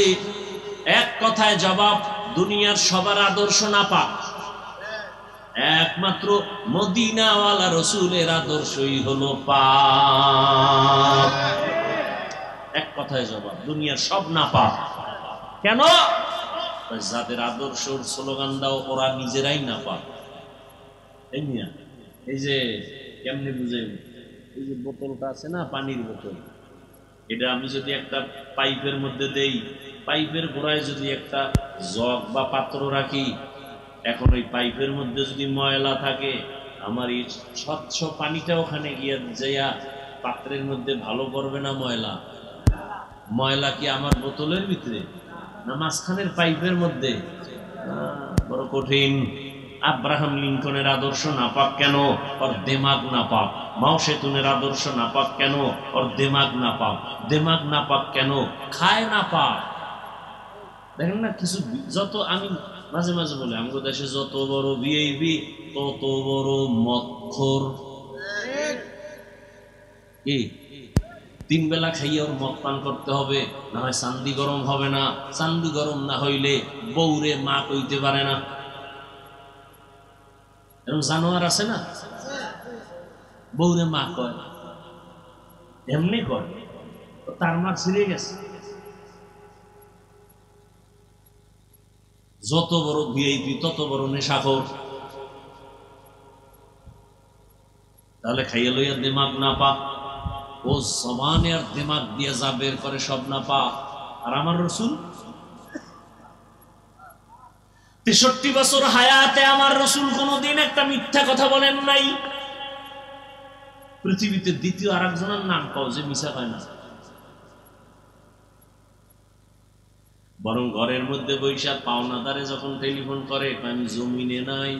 এক কথায় জবাব, দুনিয়ার সবার আদর্শ নাপাক, একমাত্র মদিনাওয়ালা রসুলের আদর্শই হলো পাক। এক কথায় জবাব, দুনিয়ার সব নাপাক। কেন? যাদের আদর্শর স্লোগান দাও ওরা নিজেরাই নাপাক। এই যে কেমনে বুঝে, এই যে বোতলটা আছে না, পানির বোতল, এটা আমি যদি একটা পাইপের মধ্যে দেই, পাইপের গোড়ায় যদি একটা জগ বা পাত্র রাখি, এখন ওই পাইপের মধ্যে যদি ময়লা থাকে, আমার এই স্বচ্ছ পানিটা ওখানে গিয়ে যাইয়া পাত্রের মধ্যে ভালো করবে না ময়লা? ময়লা কি আমার বোতলের ভিতরে না মাঝখানের পাইপের মধ্যে? বড় কঠিন। আব্রাহাম লিঙ্কনের আদর্শ নাপাক কেন? ওর দেমাগ নাপাক। মাও সেতুনের আদর্শ নাপাক কেন? ওর দেমাগ নাপাক। দেমাগ নাপাক কেন? খায় নাপাক। দেখেন না, কিছু যত, আমি মাঝে মাঝে বলি, আমাদের দেশে যত বড় ভিআইপি তত বড় মদখোর। কি 3 বেলা খাইয়ে ওর মদ পান করতে হবে, না হয় চান্দি গরম হবে না। চান্দি গরম না হইলে বউরে মা কইতে পারে না। এরকম জানোয়ার আছে না, বউরে মা কয়, এমনি কয়, তার মা ছিঁড়ে গেছে। যত বড় ভিআইপি তত বড় নেশাখোর। তাহলে খাইয়ে লইয়া দিমাগ না পাক, ও জবানে আর দিমাগ দিয়ে যা বের করে সব না পাক। আর আমার রসুল 63 বছর হায়াতে আমার রসুল কোনদিন একটা মিথ্যা কথা বলেন নাই। পৃথিবীতে দ্বিতীয় আর একজনের নাম পাও যে মিশা হয় না। বরং ঘরের মধ্যে বৈশাখ পাওনাদারে যখন টেলিফোন করে, আমি জমিনে নাই,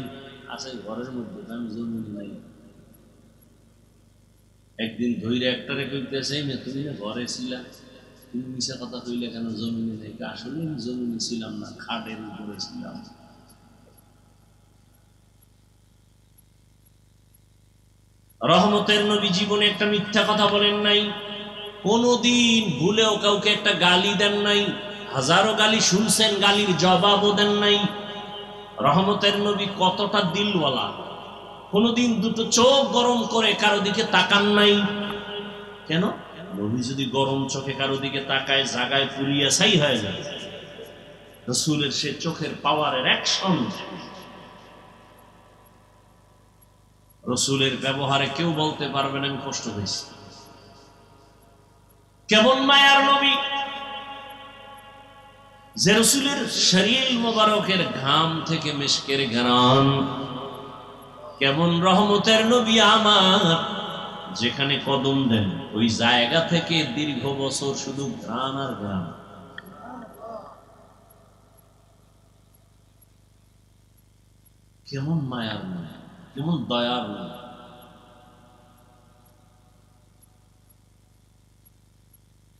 আছে ঘরের মধ্যে, আমি জমিনে নাই। একদিন ধৈর্য একটারে কইতেছে, তুমি না ঘরে ছিলা, তুমি মিশা কথা কইলে কেন জমিনে নেই? আসলে আমি জমিনে ছিলাম না, খাটের উপরে ছিলাম। রহমতের নবী জীবনে একটা মিথ্যা কথা বলেন নাই, কোনদিন ভুলেও কাউকে একটা গালি দেন নাই। হাজারো গালি শুনছেন, গালির জবাবও দেন নাই। রহমতের নবী কতটা দিলওয়ালা, কোনদিন দুটো চোখ গরম করে কারো দিকে তাকান নাই। কেন? নবী যদি গরম চোখে কারো দিকে তাকায়, জায়গায় পুরিয়া ছাই হয়ে যায়। রাসূলের সে চোখের পাওয়ারের অ্যাকশন, রাসূলের ব্যবহারে কেউ বলতে পারবে না আমি কষ্ট পেয়েছি। কেমন মায়ার নবী যে রাসূলের শরীর মোবারকের ঘাম থেকে মিশকের ঘ্রাণ। কেমন রহমতের নবী আমার, যেখানে কদম দেন ওই জায়গা থেকে দীর্ঘ বছর শুধু ঘ্রাণ আর ঘ্রাণ। কেমন মায়ার নবী, কেমন দয়ার নবী।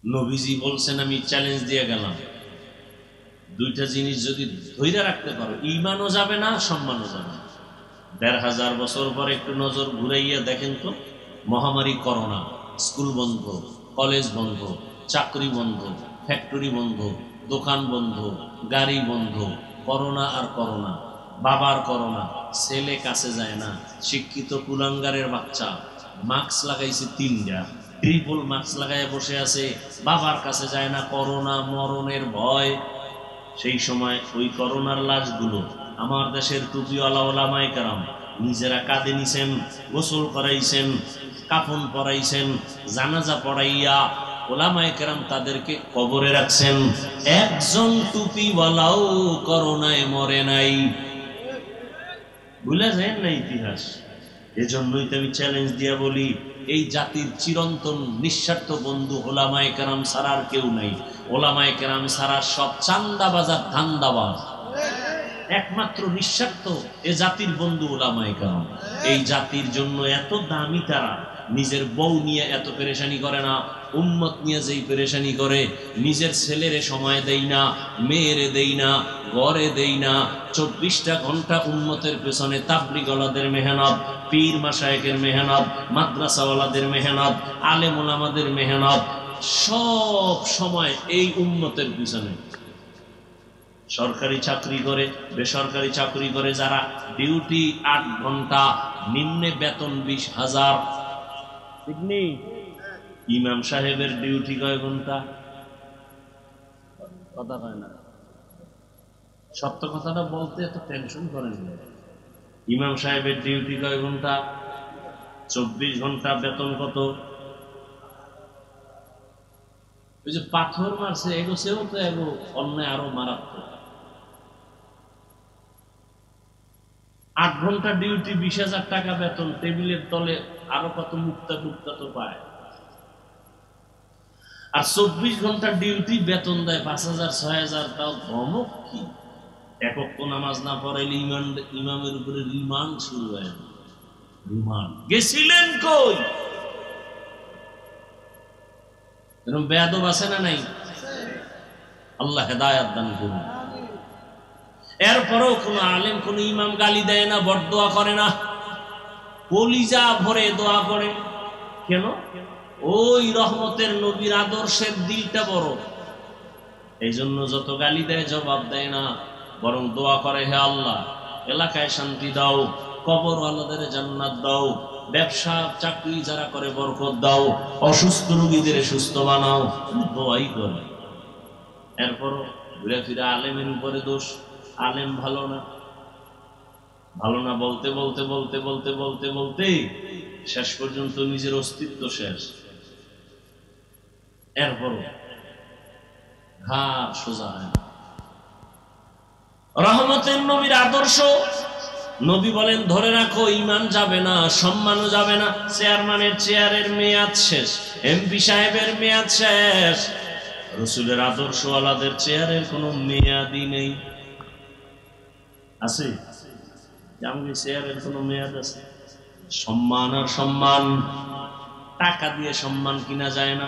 নবীজি বলছেন আমি চ্যালেঞ্জ দিয়ে গেলাম, দুইটা জিনিস যদি ধৈর্য রাখতে পারো, ঈমানও যাবে না, সম্মানও যাবে না। ১৫০০ বছর পর একটু নজর ঘুরাইয়া দেখেন তো, মহামারী করোনা, স্কুল বন্ধ, কলেজ বন্ধ, চাকরি বন্ধ, ফ্যাক্টরি বন্ধ, দোকান বন্ধ, গাড়ি বন্ধ, করোনা আর করোনা, বাবার করোনা, ছেলে কাছে যায় না, শিক্ষিত কুলাঙ্গারের বাচ্চা মাস্ক লাগাইছে ৩টা, ট্রিপল মাস্ক লাগায় বসে আছে, বাবার কাছে যায় না, করোনা মরণের ভয়। সেই সময় ওই করোনার লাশগুলো আমার দেশের টুপিওয়ালা ওলামায়ে কেরাম নিজেরা কাঁধে নিছেন, গোসল করাইছেন, কাফন পরাইছেন, জানাজা পড়াইয়া ওলামায়ে কেরাম তাদেরকে কবরে রাখছেন। একজন টুপিওয়ালাও করোনায় মরে নাই। ভুলে যায় না ইতিহাস। এজন্যই তো আমি চ্যালেঞ্জ দিয়া বলি, এই জাতির চিরন্তন নিঃস্বার্থ বন্ধু ওলামায়ে কেরাম ছাড়া আর কেউ নাই। ওলামায়ে কেরাম ছাড়া সব চান্দাবাজার ধান্দাবাজ। একমাত্র নিঃস্বার্থ এ জাতির বন্ধু ওলামায়ে কেরাম। এই জাতির জন্য এত দামি তারা, নিজের বউ নিয়ে এত পেরেশানি করে না, উম্মত নিয়ে যেই পেরেশানি করে, নিজের ছেলেরে সময় দেই না, মেয়েরে দেই না, ঘরে দেই না। ২৪টা ঘন্টা উম্মতের পেছনে তাবলীগওয়ালাদের মেহনত, পীর মাশায়েখের মেহনত, মাদ্রাসাওয়ালাদের মেহনত, আলেম ওলামাদের মেহনত, সব সময় এই উম্মতের পিছনে। সরকারি চাকরি করে, বেসরকারি চাকরি করে যারা, ডিউটি ৮ ঘন্টা, নিম্নে বেতন ২০,০০০। ঠিক নেই? ইমাম সাহেবের ডিউটি কয় ঘন্টা? কথা কয় না, সত্য কথাটা বলতে এত টেনশন করেন না। ইমাম সাহেবের ডিউটি কয় ঘন্টা? ২৪ ঘন্টা। বেতন কত? ওই যে পাথর মারছে এগো, সেও তো এগো অন্যায় আরো মারাত্মক। ৮ ঘন্টা ডিউটি, ২০,০০০ টাকা বেতন, টেবিলের তলে আরো কত মুক্তা টুক্তা তো পায়। আর ২৪ ঘন্টা ডিউটি, বেতন দেয় ৫,০০০ ৬,০০০। তাও ধমক কি? একক তো নামাজ না পড়াইলে ইমামের উপরে রিমান্ড শুরু হয়। রিমান্ড গেছিলেন কই? এরকম বেয়াদব আছে না নাই? আল্লাহ হেদায়েত দান করুন। এরপরেও কোন আলেম, কোন ইমাম গালি দেয় না, বরদোয়া করে না, কলিজা ভরে দোয়া করে। কেন? ওই রহমতের নবীর আদর্শের দিলটা বড়। এই জন্য যত গালি দেয় জবাব দেয় না, বরং দোয়া করে, হে আল্লাহ এলাকায় শান্তি দাও, কবরওয়ালাদের জান্নাত দাও, ব্যবসা চাকরি যারা করে বরকত দাও, অসুস্থ রোগীদের সুস্থ বানাও, দোয়াই করে। এরপরও ঘুরে ফিরে আলেমের উপরে দোষ, আলেম ভালো না, ভালো না বলতে বলতে বলতে বলতে বলতে বলতে শেষ পর্যন্ত নিজের অস্তিত্ব শেষ। এরপরও ঘাড় সোজা হয় না। রহমতের নবীর আদর্শ, নবী বলেন ধরে রাখো, ঈমান যাবে না, সম্মানও যাবে না। চেয়ারম্যানের চেয়ারের মেয়াদ শেষ, এমপি সাহেবের মেয়াদ শেষ, রাসূলের আদর্শওয়ালাদের চেয়ারের কোনো মেয়াদই নেই। আছে? আমাদের চেয়ারের কোনো মেয়াদ আছে? সম্মান আর সম্মান, টাকা দিয়ে সম্মান কিনা যায় না।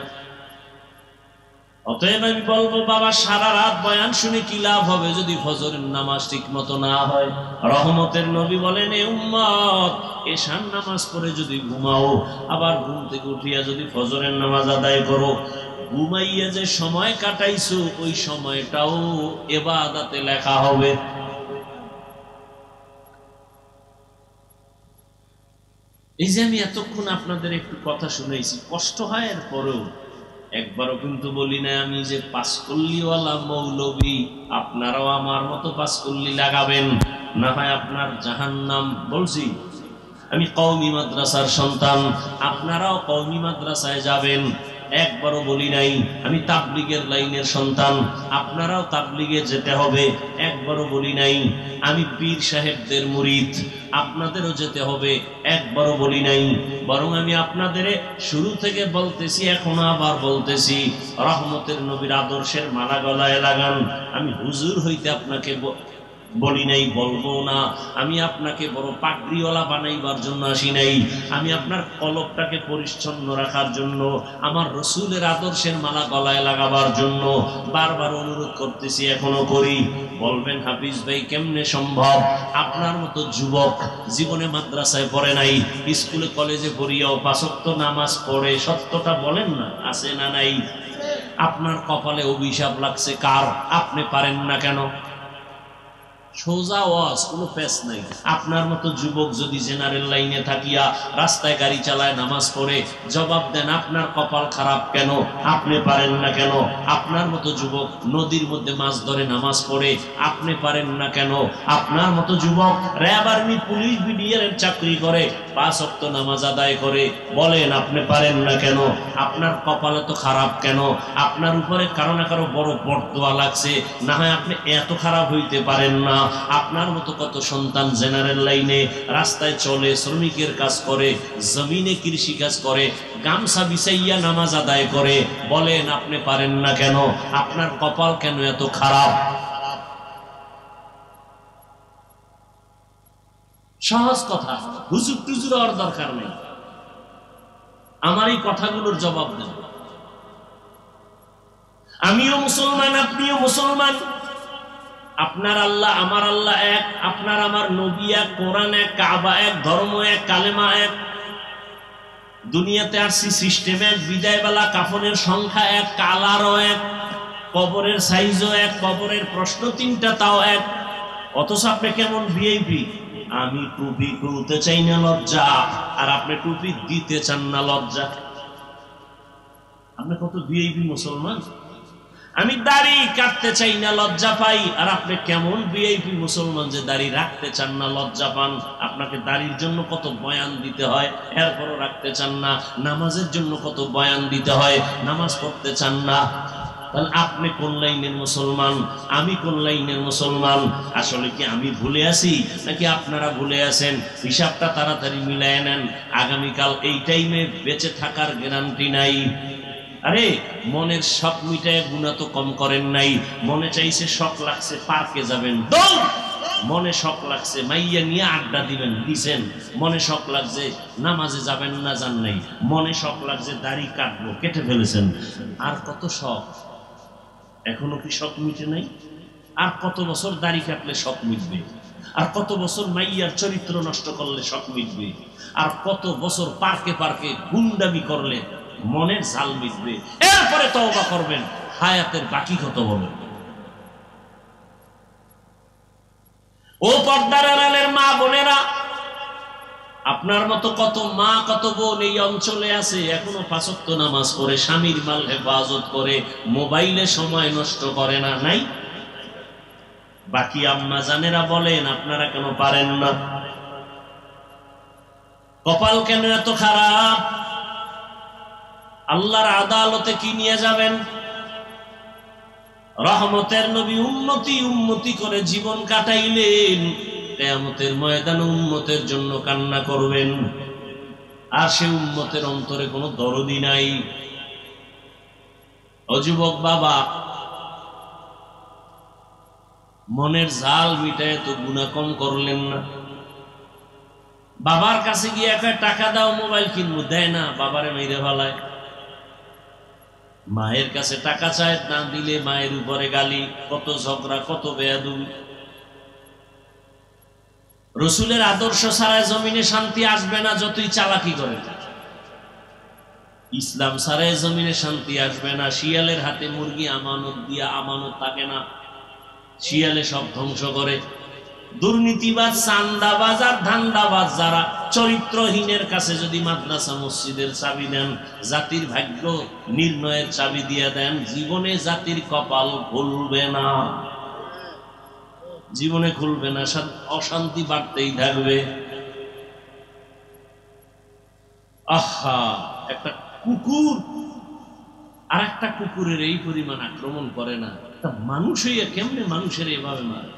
অতএব আমি বলবো বাবা, সারা রাত বয়ান শুনে কি লাভ হবে যদি ফজরের নামাজ ঠিক মতো না হয়? রহমতের নবী বলেন, এ উম্মত, এশার নামাজ পড়ে যদি ঘুমাও, আবার ঘুম থেকে উঠিয়া যদি ফজরের নামাজ আদায় করো, ঘুমাইয়া যে সময় কাটাইছো ওই সময়টাও ইবাদতে লেখা হবে। এই যে আমি এতক্ষণ আপনাদের একটু কথা শুনেছি, কষ্ট হয়, এর পরেও একবারও কিন্তু বলি না আমি যে পাঁচকল্লিওয়ালা মৌলবী, আপনারাও আমার মতো পাঁচকল্লি লাগাবেন, না হয় আপনার জাহান্নাম। বলছি আমি কওমি মাদ্রাসার সন্তান, আপনারাও কওমি মাদ্রাসায় যাবেন, একবারও বলি নাই। আমি তাবলিগের লাইনের সন্তান, আপনারাও তাবলিগে যেতে হবে, একবারও বলি নাই। আমি পীর সাহেবদের মুরিদ, আপনাদেরও যেতে হবে, একবারও বলি নাই। বরং আমি আপনাদের শুরু থেকে বলতেছি, এখনো আবার বলতেছি, রহমতের নবীর আদর্শের মালা গলায় লাগান। আমি হুজুর হইতে আপনাকে বলি নাই, বলবো না। আমি আপনাকে বড় পাগড়িওয়ালা বানাইবার জন্য আসি নাই। আমি আপনার কলবটাকে পরিচ্ছন্ন রাখার জন্য, আমার রসুলের আদর্শের মালা গলায় লাগাবার জন্য বারবার অনুরোধ করতেছি, এখনো করি। বলবেন হাফিজ ভাই কেমনে সম্ভব? আপনার মতো যুবক জীবনে মাদ্রাসায় পড়ে নাই, স্কুলে কলেজে পড়িয়াও পাঁচ ওয়াক্ত নামাজ পড়ে, সত্যটা বলেন না, আছে না নাই? আপনার কপালে অভিশাপ লাগছে কার? আপনি পারেন না কেন? সোজা ওয়াজ, কোনো পেশ নাই। আপনার মতো যুবক যদি জেনারেল লাইনে থাকিয়া রাস্তায় গাড়ি চালায়, নামাজ পড়ে, জবাব দেন আপনার কপাল খারাপ কেন? আপনি পারেন না কেন? আপনার মতো যুবক নদীর মধ্যে মাছ ধরে, নামাজ পড়ে, আপনি পারেন না কেন? আপনার মতো যুবক র্যাব, আর্মি, পুলিশ, বিডিআর এর চাকরি করে, পাঁচ ওয়াক্ত নামাজ আদায় করে, বলেন আপনি পারেন না কেন? আপনার কপালে তো খারাপ কেন? আপনার উপরে কারো না কারো বড় বরদোয়া লাগছে, না হয় আপনি এত খারাপ হইতে পারেন না। আপনার মতো কত সন্তান জেনারেল লাইনে রাস্তায় চলে, শ্রমিকের কাজ করে, জমিনে কৃষি কাজ করে, গামছা বিছাইয়া নামাজ আদায় করে, বলেন আপনি পারেন না কেন? আপনার কপাল কেন এত খারাপ? সহজ কথা, হুজুর টুজুর হওয়ার দরকার নেই। আমার এই কথাগুলোর জবাব দেন। আমিও মুসলমান, আপনিও মুসলমান, আপনার আল্লাহ আমার আল্লাহ এক, আপনার আমার নবী এক, কোরআন এক, কাবা এক, ধর্ম এক, কালেমা এক। দুনিয়াতে আসছি সিস্টেম এক, বিদায় বেলা কাফনের সংখ্যা এক, কালারও এক, কবরের সাইজও এক, কবরের প্রশ্ন তিনটা তাও এক। অথচ আপনি কেমন ভিআইপি? আমি টুপি খুলতে চাই না, লজ্জা, আর আপনি টুপি দিতে চান না, লজ্জা। আপনি কত ভিআইপি মুসলমান। আমি দাড়ি কাটতে চাই না, লজ্জা পাই, আর আপনি কেমন ভিআইপি মুসলমান যে দাড়ি রাখতে চান না, লজ্জা পান। আপনাকে দাড়ির জন্য কত বয়ান দিতে হয়, এরপরও রাখতে চান না। নামাজের জন্য কত বয়ান দিতে হয়, নামাজ পড়তে চান না। তাহলে আপনি কোন লাইনের মুসলমান, আমি কোন লাইনের মুসলমান? আসলে কি আমি ভুলে আছি নাকি আপনারা ভুলে আছেন? হিসাবটা তাড়াতাড়ি মিলায় নেন, আগামীকাল এই টাইমে বেঁচে থাকার গ্যারান্টি নাই। আরে মনের শখ মিটায় গুণা তো কম করেন নাই। মনে চাইছে, শখ লাগছে পার্কে যাবেন, মনে শখ লাগছে মাইয়া নিয়ে আড্ডা দিবেন, দিছেন। মনে শখ লাগছে নামাজে যাবেন না, যান নাই। মনে শখ লাগছে দাড়ি কাটবো, কেটে ফেলেছেন। আর কত শখ, এখনো কি শখ মিটে নাই? আর কত বছর দাড়ি কাটলে শখ মিটবে? আর কত বছর মাইয়ার চরিত্র নষ্ট করলে শখ মিটবে? আর কত বছর পার্কে পার্কে গুন্ডামি করলে মনের জাল মিটবে? এরপরে তওবা করবেন, হায়াতের বাকি কত বলেন। ও পর্দার আড়ালের মা বোনেরা, আপনার মতো কত মা কত বোন এই অঞ্চলে আছে, এখনো পাঁচ ওয়াক্ত নামাজ পড়ে, স্বামীর মাল হেফাজত করে, মোবাইলে সময় নষ্ট করে না, নাই? বাকি আম্মা জানেরা বলেন আপনারা কেন পারেন না? কপাল কেন এত খারাপ? আল্লাহর আদালতে কি নিয়ে যাবেন? রহমতের নবী উম্মতি উম্মতি করে জীবন কাটাইলেন, কিয়ামতের ময়দানে উম্মতের জন্য কান্না করবেন, আর সে উম্মতের অন্তরে কোনো দরদি নাই। ও যুবক বাবা, মনের জাল মিটায় তো গুনাহ কম করলেন না? বাবার কাছে গিয়ে একটা টাকা দাও মোবাইল কিনবো, দেয় না, বাবারে মেরে ফেলায়। মায়ের কাছে টাকা চায়, না দিলে মায়ের উপরে গালি, কত ঝগড়া, কত বেয়াদবি। রসুলের আদর্শ ছাড়াই জমিনে শান্তি আসবে না, যতই চালাকি করে। ইসলাম ছাড়াই জমিনে শান্তি আসবে না। শিয়ালের হাতে মুরগি আমানত দিয়া আমানত থাকে না, শিয়ালে সব ধ্বংস করে। দুর্নীতিবাজ, চান্দাবাজ আর ধান্দাবাজ যারা, চরিত্রহীনের কাছে যদি মাদ্রাসা মসজিদের চাবি দেন, জাতির ভাগ্য নির্ণয়ের চাবি দিয়ে দেন, জীবনে জাতির কপাল খুলবে না, জীবনে খুলবে না, অশান্তি বাড়তেই থাকবে। আহা, একটা কুকুর আর একটা কুকুরের এই পরিমাণ আক্রমণ করে না, তা মানুষ হইয়া কেমনে মানুষের এভাবে মারে?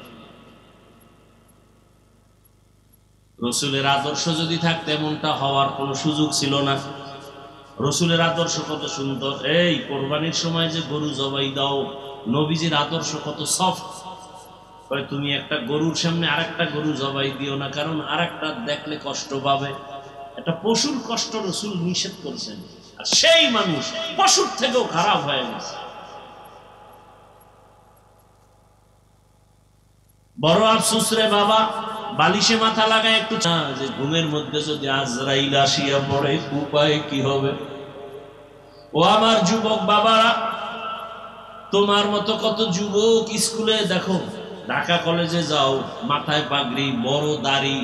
রসুলের আদর্শ যদি থাকতো এমনটা হওয়ার কোনো সুযোগ ছিল না। রসুলের আদর্শ কত সুন্দর। এই কোরবানির সময় যে গরু জবাই দাও, নবীজির আদর্শ কত সফট। তুমি একটা গরুর সামনে আরেকটা গরু জবাই দিও না, কারণ আরেকটা দেখলে কষ্ট পাবে। একটা পশুর কষ্ট রসুল নিষেধ করছেন, আর সেই মানুষ পশুর থেকেও খারাপ হয়ে গেছে। বড় আফসোস রে বাবা, বালিশে মাথা লাগায় একটু যে ঘুমের মধ্যে যদি আজরাইল আসিয়া পড়ে উপায় কি হবে? ও আমার যুবক বাবারা, তোমার মতো কত যুবক স্কুলে দেখো, ঢাকা কলেজে যাও, মাথায় পাগড়ি, বড় দাড়ি,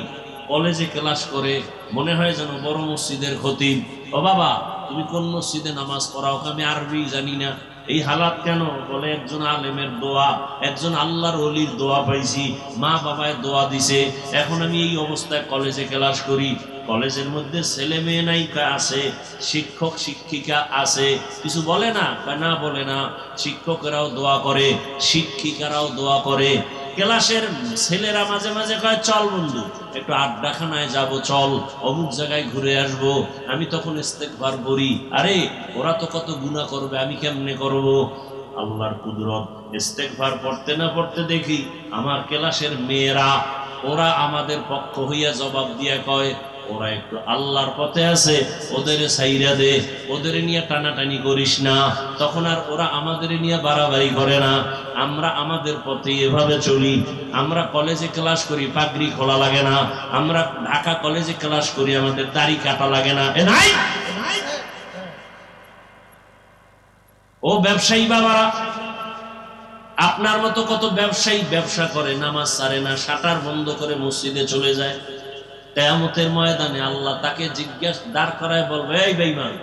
কলেজে ক্লাস করে, মনে হয় যেন বড় মসজিদের খতিব। ও বাবা, তুমি কোন মসজিদে নামাজ পড়াও? আমি আরবি জানি না। এই হালাত কেন? বলে একজন আলেমের দোয়া, একজন আল্লাহর ওলির দোয়া পাইছি, মা বাবায় দোয়া দিছে, এখন আমি এই অবস্থায় কলেজে ক্লাস করি। কলেজের মধ্যে ছেলে মেয়ে নায়িকা আছে, শিক্ষক শিক্ষিকা আছে, কিছু বলে না? না, বলে না। শিক্ষকেরাও দোয়া করে, শিক্ষিকারাও দোয়া করে। ক্লাসের ছেলেরা মাঝে মাঝে কয়, চল বন্ধু একটু আড্ডাখানায় যাব, চল অমুক জায়গায় ঘুরে আসবো। আমি তখন ইস্তেগফার করি, আরে ওরা তো কত গুনাহ করবে, আমি কেমনে করব? আল্লাহর কুদরত, ইস্তেগফার পড়তে না পড়তে দেখি আমার ক্লাসের মেয়েরা, ওরা আমাদের পক্ষ হইয়া জবাব দিয়া কয়, ওরা একটু আল্লাহর পথে আছে, ওদের ছাইরা দে, ওদের নিয়ে টানাটানি করিস না। তখন আর ওরা আমাদের নিয়ে বাড়াবাড়ি করে না। আমরা আমাদের পথে এভাবে চলি। আমরা কলেজে ক্লাস করি, পাগড়ি খোলা লাগে না। আমরা ঢাকা কলেজে ক্লাস করি, আমাদের দাড়ি কাটা লাগে না। ও ব্যবসায়ী বাবারা, আপনার মতো কত ব্যবসায়ী ব্যবসা করে, নামাজ ছাড়ে না, শাটার বন্ধ করে মসজিদে চলে যায়। কিয়ামতের ময়দানে আল্লাহ তাকে জিজ্ঞাসা দাঁড় করায় বলবে, এই বেঈমান,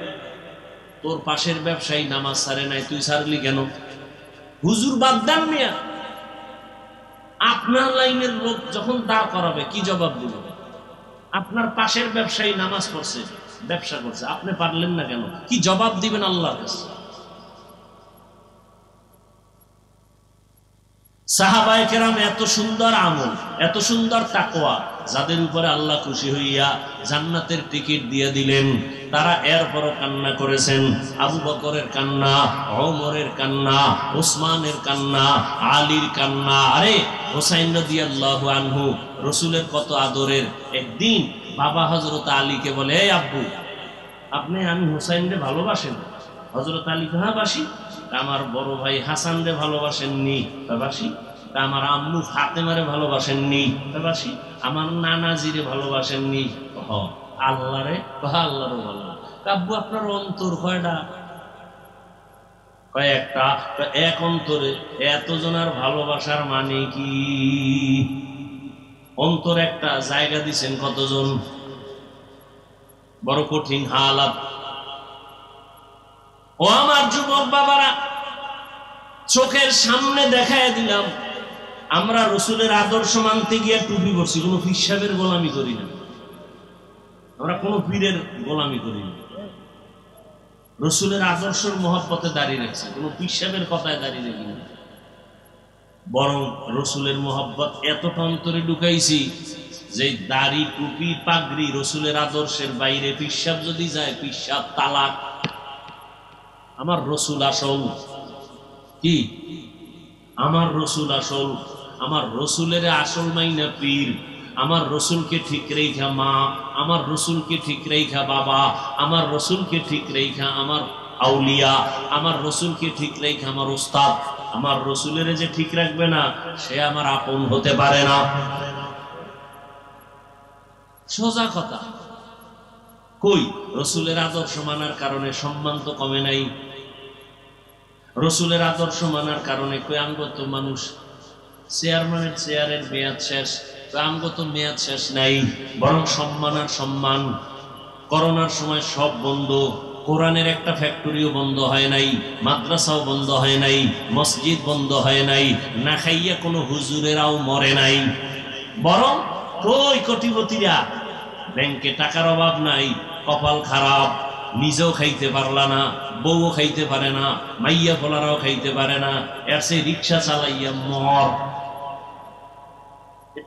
তোর পাশের ব্যবসায়ী নামাজ ছাড়ে নাই, তুই ছাড়লি কেন? হুজুর বাদ দেন মিয়া। আপনার লাইনের লোক যখন দাঁড় করাবে কি জবাব দিল? আপনার পাশের ব্যবসায়ী নামাজ পড়ছে, ব্যবসা করছে, আপনি পারলেন না কেন? কি জবাব দিবেন আল্লাহর কাছে? সাহাবায়ে কেরাম এত সুন্দর আমল, এত সুন্দর তাকওয়া, যাদের উপরে আল্লাহ খুশি হইয়া জান্নাতের টিকিট দিয়ে দিলেন, তারা এরপরও কান্না করেছেন। আবু বকরের কান্না, ওমরের কান্না, ওসমানের কান্না, আলীর কান্না। আরে হোসাইন রাদিয়াল্লাহু আনহু রসুলের কত আদরের। একদিন বাবা হযরত আলীকে বলে, এই আব্বু, আপনি আমি হোসাইন রে ভালোবাসেন? হযরত আলী, হ্যাঁ বাসি। আমার বড় ভাই হাসান রে ভালোবাসেননি? বাসি। আমার আম্মু ফাতেমারে ভালোবাসেননি? বাসি। আমার নানাজিরে ভালোবাসেননি? আল্লাহ রে, আল্লাহরও ভালো। আব্বু আপনার অন্তর কয়টা? কয়েকটা। এক অন্তরে এতজনের ভালোবাসার মানে কি? অন্তর একটা, জায়গা দিছেন কতজন? বড় কঠিন হালাত। ও আমার যুবক বাবারা, চোখের সামনে দেখায় দিলাম, আমরা রসুলের আদর্শ মানতে গিয়ে টুপি পরছি, কোনো পীর সাহেবের গোলামি করি না, আমরা কোনো পীরের গোলামি করি না। রসুলের আদর্শের মহব্বতে দাঁড়িয়ে রাখছি, কোনো পীর সাহেবের কথায় দাঁড়িয়ে রাখি না। বরং রসুলের মহব্বত এতটা অন্তরে ঢুকাইছি যে দাড়ি, টুপি, পাগড়ি রসুলের আদর্শের বাইরে। পীর সাহেব যদি যায়, পীর সাহেব তালাক। আমার রসুল আসল। কি? আমার রসুল আসল। আমার রসুলের আসল মাইনা পীর। আমার রসুলকে ঠিক রেখা মা, আমার রসুলকে ঠিক রেখা বাবা, আমার রসুলকে ঠিক রেখা আমার আউলিয়া। আমার রসুলকে ঠিক রেখে আমার উস্তাদ, আমার রসুলের যে ঠিক রাখবে না সে আমার আপন হতে পারে না। সোজা কথা। কই রসুলের আদর্শ মানার কারণে সম্মান তো কমে নাই। রসুলের আদর্শ মানার কারণে কই আমগত মানুষ চেয়ারম্যানের চেয়ারের মেয়াদ শেষ, আমগত মেয়াদ শেষ নাই, বরং সম্মান আর সম্মান। করোনার সময় সব বন্ধ, কোরআনের একটা ফ্যাক্টরিও বন্ধ হয় নাই, মাদ্রাসাও বন্ধ হয় নাই, মসজিদ বন্ধ হয় নাই, না খাইয়া কোনো হুজুরেরাও মরে নাই। বরং কই কোটিপতিরা, ব্যাংকে টাকার অভাব নাই, কপাল খারাপ, নিজেও খাইতে পারলা না, বউও খাইতে পারে না, মাইয়া ফোলারাও খাইতে পারে না, এর সে রিক্সা চালাইয়া মর।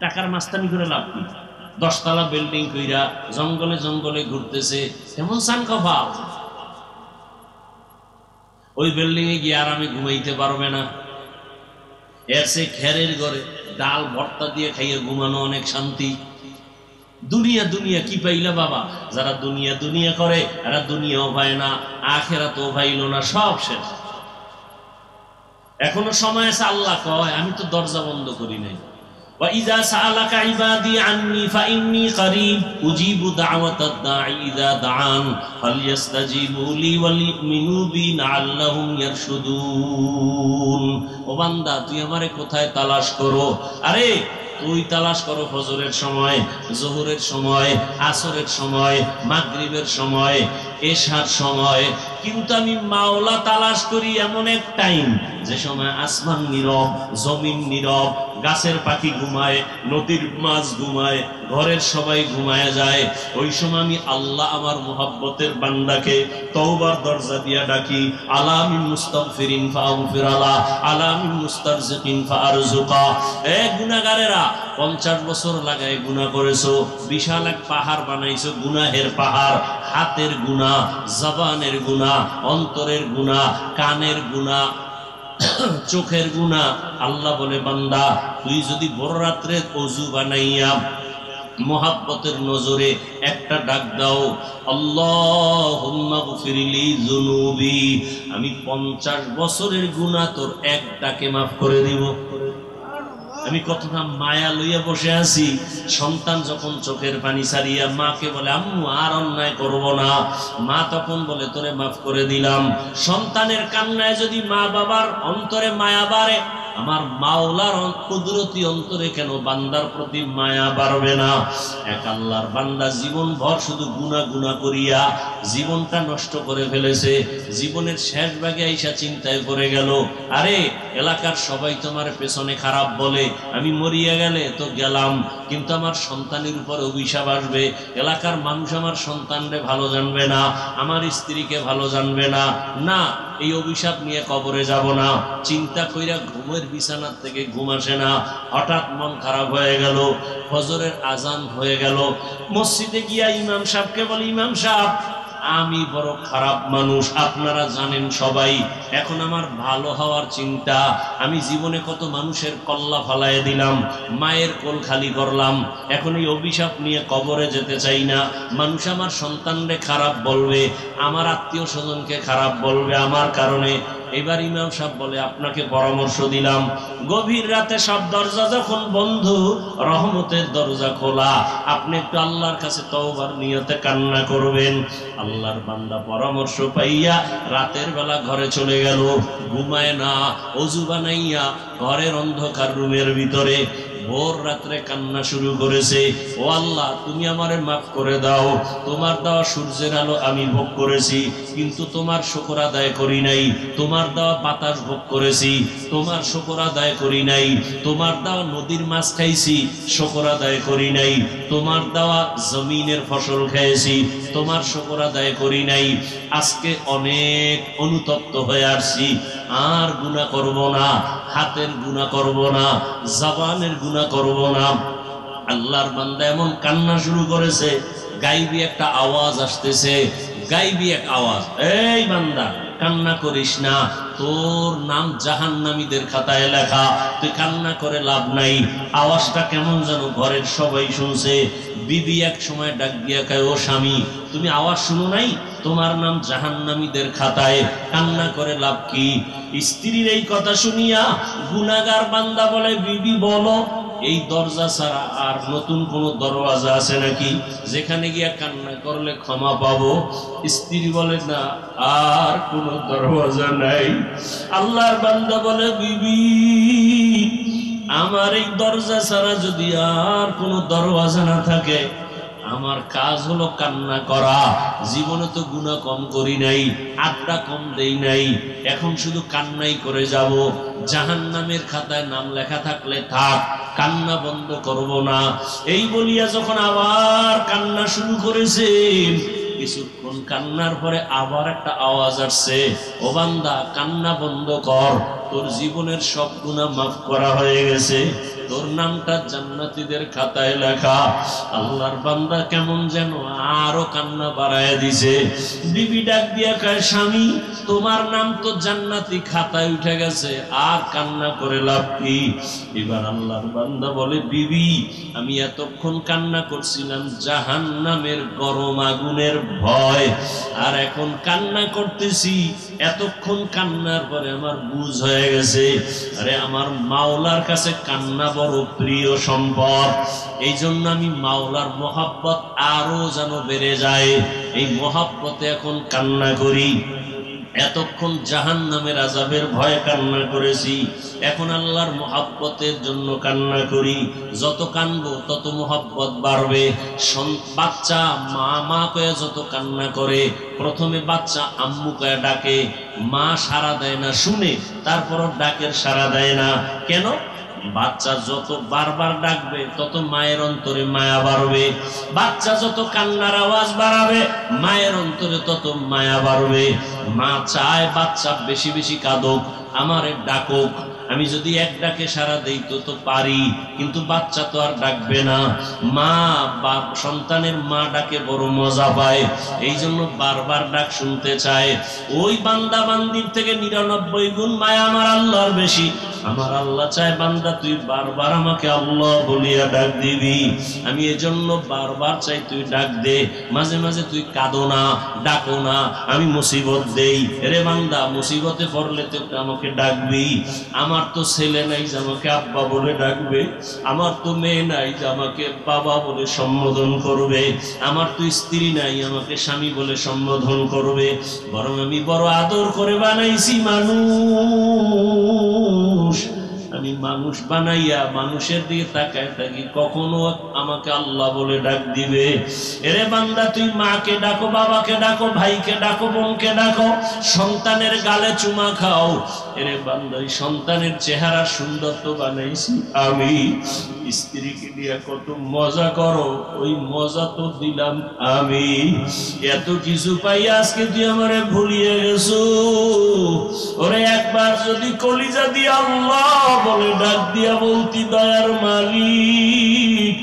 টাকার মাস্তানি করে লাভ কি? 10 তলা বিল্ডিং কইরা জঙ্গলে জঙ্গলে ঘুরতেছে, এমন সান কপাল। ওই বিল্ডিং এ গিয়ে আরামে ঘুমাইতে পারবে না। এর সে খেরের ঘরে ডাল ভর্তা দিয়ে খাইয়ে ঘুমানো অনেক শান্তি। দুনিয়া দুনিয়া কি পাইলা বাবা? যারা দুনিয়া দুনিয়া করে এরা দুনিয়াও পায় না, আখেরাতও পাইল না, সব শেষ। এখনো সময় আছে। আল্লাহ কয় আমি তো দরজা বন্ধ করি নাই। وَإِذَا سَأَلَكَ عِبَادِي عَنِّي فَإِنِّي قَرِيبٌ أُجِيبُ دَعْوَةَ الدَّاعِ إِذَا دَعَانِ فَلْيَسْتَجِيبُوا لِي وَلْيُؤْمِنُوا بِي لَعَلَّهُمْ يَرْشُدُونَ। ও বান্দা তুই আমারে কোথায় তালাশ করো? আরে তুই তালাশ করো ফজরের সময়, জোহরের সময়, আসরের সময়, মাগরিবের সময়, এশার সময়, কিন্তু আমি মাওলা তালাশ করি এমন এক টাইম যে সময় আসমান নীরব, জমিন নীরব, গাছের পাখি ঘুমায়, নদীর মাছ ঘুমায়, ঘরের সবাই ঘুমায় যায়। ওই সময় আমি আল্লাহ আমার মুহাব্বতের বান্দাকে তওবার দরজা দিয়া ডাকি, আলামিন মুস্তাগফিরিন ফাগফির আলা, আলামিন মুস্তারজিকিন ফারজুকা। এ গুনাহগারেরা, 50 বছর লাগায় গুনাহ করেছো, বিশাল এক পাহাড় বানাইছো, গুনাহের পাহাড়। হাতের গুনাহ, জবানের গুনাহ, অন্তরের গুনাহ, কানের গুনাহ, চোখের গুনাহ। আল্লাহ বলে বান্দা তুই যদি বড় রাত্রে ওযু বানাইয়া মুহাব্বতের নজরে একটা ডাক দাও, আল্লাহুম্মা গফিরলি যুনুবি, আমি 50 বছরের গুনাহ তোর এক ডাকে মাফ করে দিব। আমি কতটা মায়া লইয়া বসে আছি। সন্তান যখন চোখের পানি ছাড়িয়া মাকে বলে আম্মু আর অন্যায় করব না, মা তখন বলে তোরে মাফ করে দিলাম। সন্তানের কান্নায় যদি মা বাবার অন্তরে মায়া বাড়ে, আমার মাওলার কুদরতি অন্তরে কেন বান্দার প্রতি মায়া বাড়বে না? এক আল্লাহর বান্দা জীবন ভর শুধু গুনাহ গুনাহ করিয়া জীবনটা নষ্ট করে ফেলেছে। জীবনের শেষ ভাগে আইসা চিন্তায় পড়ে গেল, আরে এলাকার সবাই তোমার পেছনে খারাপ বলে, আমি মরিয়া গেলে তো গেলাম, কিন্তু আমার সন্তানের উপর অভিশাপ আসবে। এলাকার মানুষ আমার সন্তানরে ভালো জানবে না, আমার স্ত্রীকে ভালো জানবে না। না, এই অভিশাপ নিয়ে কবরে যাব না। চিন্তা কইরা ঘুমের বিছানার থেকে ঘুম আসে না। হঠাৎ মন খারাপ হয়ে গেল, ফজরের আজান হয়ে গেল। মসজিদে গিয়া ইমাম সাহেবকে বলি, ইমাম সাহেব আমি বড় খারাপ মানুষ, আপনারা জানেন সবাই। এখন আমার ভালো হওয়ার চিন্তা, আমি জীবনে কত মানুষের কল্লা ফালায় দিলাম, মায়ের কোল খালি করলাম, এখন এই অভিশাপ নিয়ে কবরে যেতে চাই না। মানুষ আমার সন্তানরে খারাপ বলবে, আমার আত্মীয় স্বজনকে খারাপ বলবে আমার কারণে। এবার ইমাম সাহেব বলে আপনাকে পরামর্শ দিলাম, গভীর রাতে সব দরজা যখন বন্ধ, রহমতের দরজা খোলা, আপনি একটু আল্লাহর কাছে তওবার নিয়তে কান্না করবেন। আল্লাহর বান্দা পরামর্শ পাইয়া রাতের বেলা ঘরে চলে গেল, ঘুমায় না, ওযু বানাইয়া ঘরের অন্ধকার রুমের ভিতরে ভোর রাত্রে কান্না শুরু করেছে, ও আল্লাহ তুমি আমারে মাফ করে দাও, তোমার দেওয়া সূর্যের আলো আমি ভোগ করেছি কিন্তু তোমার শুকর আদায় করি নাই, তোমার দেওয়া বাতাস ভোগ করেছি তোমার শুকর আদায় করি নাই, তোমার দেওয়া নদীর মাছ খাইছি শুকর আদায় করি নাই, তোমার দেওয়া জমিনের ফসল খেয়েছি তোমার শুকর আদায় করি নাই। আজকে অনেক অনুতপ্ত হয়ে আসছি, আর গুনাহ করব না, হাতের গুনাহ করব না, জবানের গুনাহ করব না। আল্লাহর বান্দা এমন কান্না শুরু করেছে, গাইবি একটা আওয়াজ আসতেছে, গাইবি এক আওয়াজ, এই বান্দা কান্না করিস না, তোর নাম জাহান্নামীদের খাতায় লেখা, তুই কান্না করে লাভ নাই। আওয়াজটা কেমন যেন ঘরের সবাই শুনছে, বিবি এক সময় ডাক দিয়া কয়, ও স্বামী, তুমি আওয়াজ শুনো নাই? তোমার নাম জাহান্নামীদের খাতায়, কান্না করে লাভ কি? স্ত্রীর এই কথা শুনিয়া গুনাহগার বান্দা বলে, বিবি বলো, এই দরজা ছাড়া আর নতুন কোন দরওয়াজা আছে নাকি যেখানে গিয়া কান্না করলে ক্ষমা পাবো? স্ত্রী বলে, না, আর কোন দরওয়াজা নাই। আল্লাহর বান্দা বলে, বিবি, আমার এই দরজা ছাড়া যদি আর কোনো দরওয়াজা না থাকে, আমার কাজ হলো কান্না করা। জীবনে তো গুনাহ কম করি নাই, আড্ডা কম দেই নাই, এখন শুধু কান্নাই করে যাব। জাহান্নামের খাতায় নাম লেখা থাকলে থাক, কান্না বন্ধ করব না। এই বলিয়া যখন আবার কান্না শুরু করেছেন, কিছুক্ষণ কান্নার পরে আবার একটা আওয়াজ আসছে, ও বান্দা, কান্না বন্ধ কর, তোর জীবনের সব গুনাহ মাফ করা হয়ে গেছে, তোর নামটা জান্নাতীদের খাতায় লেখা। আল্লাহর বান্দা কেমন যেন আরো কান্না বাড়ায় দিছে। বিবি ডাক দিয়া কয়, স্বামী, তোমার নাম তো জান্নাতি খাতায় উঠে গেছে, আর কান্না করে লাভ কি? এবার আল্লাহর বান্দা বলে, বিবি, আমি এতক্ষণ কান্না করছিলাম জাহান্নামের গরম আগুনের ভয়, আর এখন কান্না করতেছি, এতক্ষণ কান্নার পরে আমার বুঝ হয়ে গেছে, আরে আমার মাওলার কাছে কান্না বড় প্রিয় সম্পদ। এই জন্য আমি মাওলার মহাব্বত আরো যেন বেড়ে যায়, এই মহাব্বতে এখন কান্না করি। এতক্ষণ জাহান্নামের আযাবের ভয়ে কান্না করেছি, এখন আল্লাহর মহাব্বতের জন্য কান্না করি। যত কানবো তত মহাব্বত বাড়বে। বাচ্চা মা মা কয়ে যত কান্না করে, প্রথমে বাচ্চা আম্মু কয়ে ডাকে, মা সাড়া দেয় না, শুনে তারপরও ডাকের সাড়া দেয় না। কেন? বাচ্চা যত বারবার ডাকবে তত মায়ের অন্তরে মায়া বাড়বে, বাচ্চা যত কান্নার আওয়াজ বাড়াবে মায়ের অন্তরে তত মায়া বাড়বে। মা চায় বাচ্চা বেশি বেশি কাঁদুক, আমারে ডাকুক, আমি যদি এক ডাকে সাড়া দেই তো পারি, কিন্তু বাচ্চা তো আর ডাকবে না। মা বা সন্তানের মা ডাকে বড় মজা পায়, এই জন্য বারবার ডাক শুনতে চায়। ওই বান্দা বান্দির থেকে 99 গুণ মায়া আমার আল্লাহর বেশি। আমার আল্লাহ চায়, বান্দা তুই বারবার আমাকে আল্লাহ বলিয়া ডাক দিবি। আমি এজন্য বারবার চাই তুই ডাক দে, মাঝে মাঝে তুই কাঁদো না, ডাকো না, আমি মুসিবত দেই। রে বান্দা, মুসিবতে পড়লে তো আমাকে ডাকবি। আমার তো ছেলে নাই যে আমাকে আব্বা বলে ডাকবে, আমার তো মেয়ে নাই যে আমাকে বাবা বলে সম্বোধন করবে, আমার তো স্ত্রী নাই আমাকে স্বামী বলে সম্বোধন করবে, বরং আমি বড় আদর করে বানাইছি মানুষ। আমি মানুষ বানাইয়া মানুষের দিকে তাকায় থাকি, কখনো আমাকে আল্লাহ বলে ডাক দিবে। এরে বান্দা, তুই মাকে ডাকো, বাবাকে ডাকো, ভাইকে ডাকো, বোনকে ডাকো, সন্তানের গালে চুমা খাও। এরে বান্দা, সন্তানের চেহারা সুন্দর তো বানাইছি আমি, স্ত্রীকে দিয়ে কত মজা করো, ওই মজা তো দিলাম আমি। এত কিছু পাই আজকে তুই আমারে ভুলিয়ে গেছো। ওরে একবার যদি কলিজা দিয়ে আল্লাহ বলে ডাক দিয়া বলতি, দয়ার মালিক,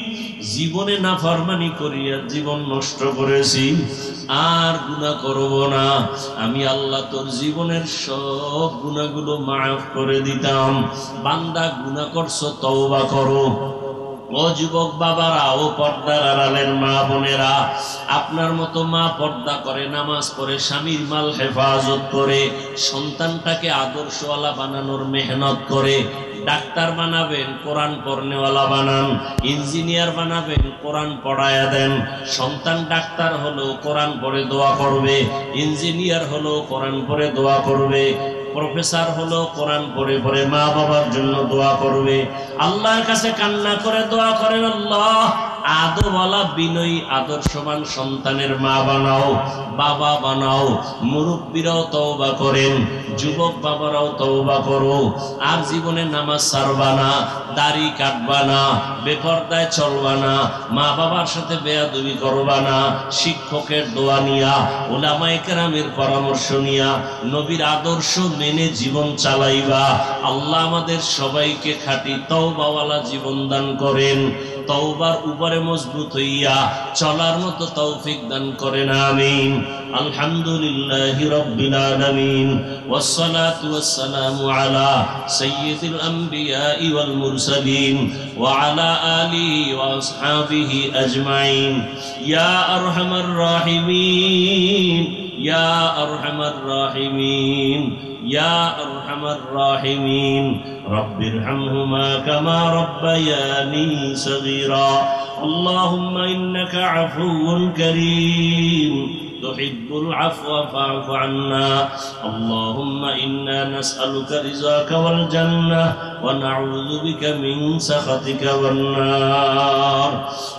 জীবনে নাফরমানি করিয়া জীবন নষ্ট করেছি, আর গুনাহ করব না, আমি আল্লাহ তোর জীবনের সব গুনাহগুলো মাফ করে দিতাম। বান্দা, গুনাহ করছো, তওবা করো। ও যুবক বাবারা, ও পর্দার আড়ালের মা বোনেরা, আপনার মতো মা পর্দা করে, নামাজ পড়ে, স্বামীর মাল হেফাজত করে, সন্তানটাকে আদর্শওয়ালা বানানোর মেহনত করে। ডাক্তার বানাবেন, কোরআন পড়নেওয়ালা বানান। ইঞ্জিনিয়ার বানাবেন, কোরআন পড়ায়া দেন। সন্তান ডাক্তার হলো কোরআন পড়ে দোয়া করবে, ইঞ্জিনিয়ার হলো কোরআন পড়ে দোয়া করবে, প্রফেসর হলো কোরআন পড়ে পড়ে মা বাবার জন্য দোয়া করবে। আল্লাহর কাছে কান্না করে দোয়া করেন, আল্লাহ আদবওয়ালা বিনয়ী আদর্শবান সন্তানের মা বানাও, বাবা বানাও। মুরব্বীরাও তওবা করেন, যুবক বাবারাও তওবা করো। আর জীবনে নামাজ ছাড়বা না, দাড়ি কাটবা না, বেপরদায় চলবা না, মা বাবার সাথে বেয়াদবি করবা না, শিক্ষকের দোয়া নিয়া, উলামায়ে কেরামের পরামর্শ নিয়া, নবীর আদর্শ মেনে জীবন চালাইবা। আল্লাহ আমাদের সবাইকে খাঁটি তওবাওয়ালা জীবন দান করেন। তওবার উপরে মজবুত হইয়া চলার মতো তৌফিক দান করেন আমিন। আলহামদুলিল্লাহি রাব্বিল আলামিন ওয়াসসালাতু ওয়াসসালামু আলা সাইয়্যিদিল আমবিয়া ওয়াল মুরসালিন ওয়া আলা আলিহি ওয়া আসহাবিহি আজমাইন। ইয়া আরহামার রাহিমিন, ইয়া আরহামার রাহিমিন, ইয়া আরহামার রাহিমিন। রব্বিরহামহুমা কামা রাব্বায়ানি সগীরা। আল্লাহুম্মা ইন্নাকা আফুউন কারীম তুহিব্বুল আফওয়া ফা'ফু আন্না। আল্লাহুম্মা ইন্না নাসআলুকা রিযাকা ওয়াল জান্নাহ ওয়া নাউযু বিকা মিন সাখাতিকা ওয়ান নার।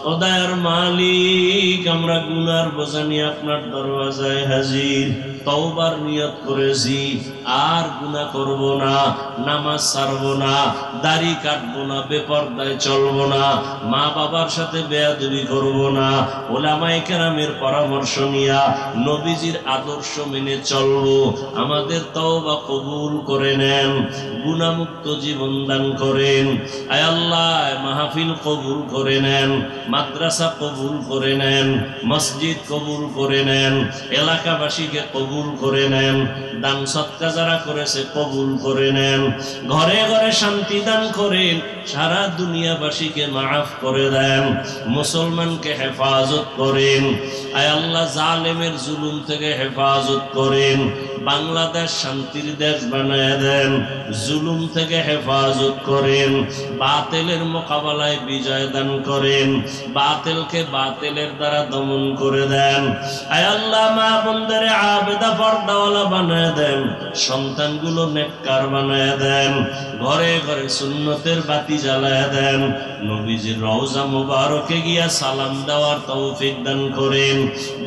ও দয়ার মালিক, আমরা গুনার বোঝা নিয়ে আপনার দরওয়াজায় হাজির। তওবার নিয়ত করেছি, আর গুনাহ করব না, নামাজ ছাড়ব না, দাড়ি কাটব না, বেপরদায় চলব না, মা বাবার সাথে বেয়াদবি করব না, ওলামায়ে কেরামের পরামর্শ নিয়া নবীজির আদর্শ মেনে চলব। আমাদের তওবা কবুল করে নেন, গুনাহমুক্ত জীবন দান করেন। আয় আল্লাহ, মাহফিল কবুল করে নেন, মাদ্রাসা কবুল করে নেন, মসজিদ কবুল করে নেন, এলাকাবাসীকে কবুল করে নেন, দান সদকা যারা করেছে কবুল করে নেন, ঘরে ঘরে শান্তি দান করেন, সারা দুনিয়াবাসীকে মাফ করে দেন, মুসলমানকে হেফাজত করেন। আয় আল্লাহ, জালেমের জুলুম থেকে হেফাজত করেন, বাংলাদেশ শান্তির দেশ বানায় দেন, জুলুম থেকে হেফাজত করেন, বাতিলের মোকাবেলায় বিজয় দান করেন, বাতিলকে বাতিলের দ্বারা দমন করে দেন। আয় আল্লাহ, মা বোনদের আবেদা পর্দাওয়ালা বানায় দেন, সন্তানগুলো নেককার বানায় দেন, ঘরে ঘরে সুন্নতের বাতি জ্বালায় দেন, নবীজির রওজা মুবারকে গিয়া সালাম দেওয়ার তৌফিক দান করেন,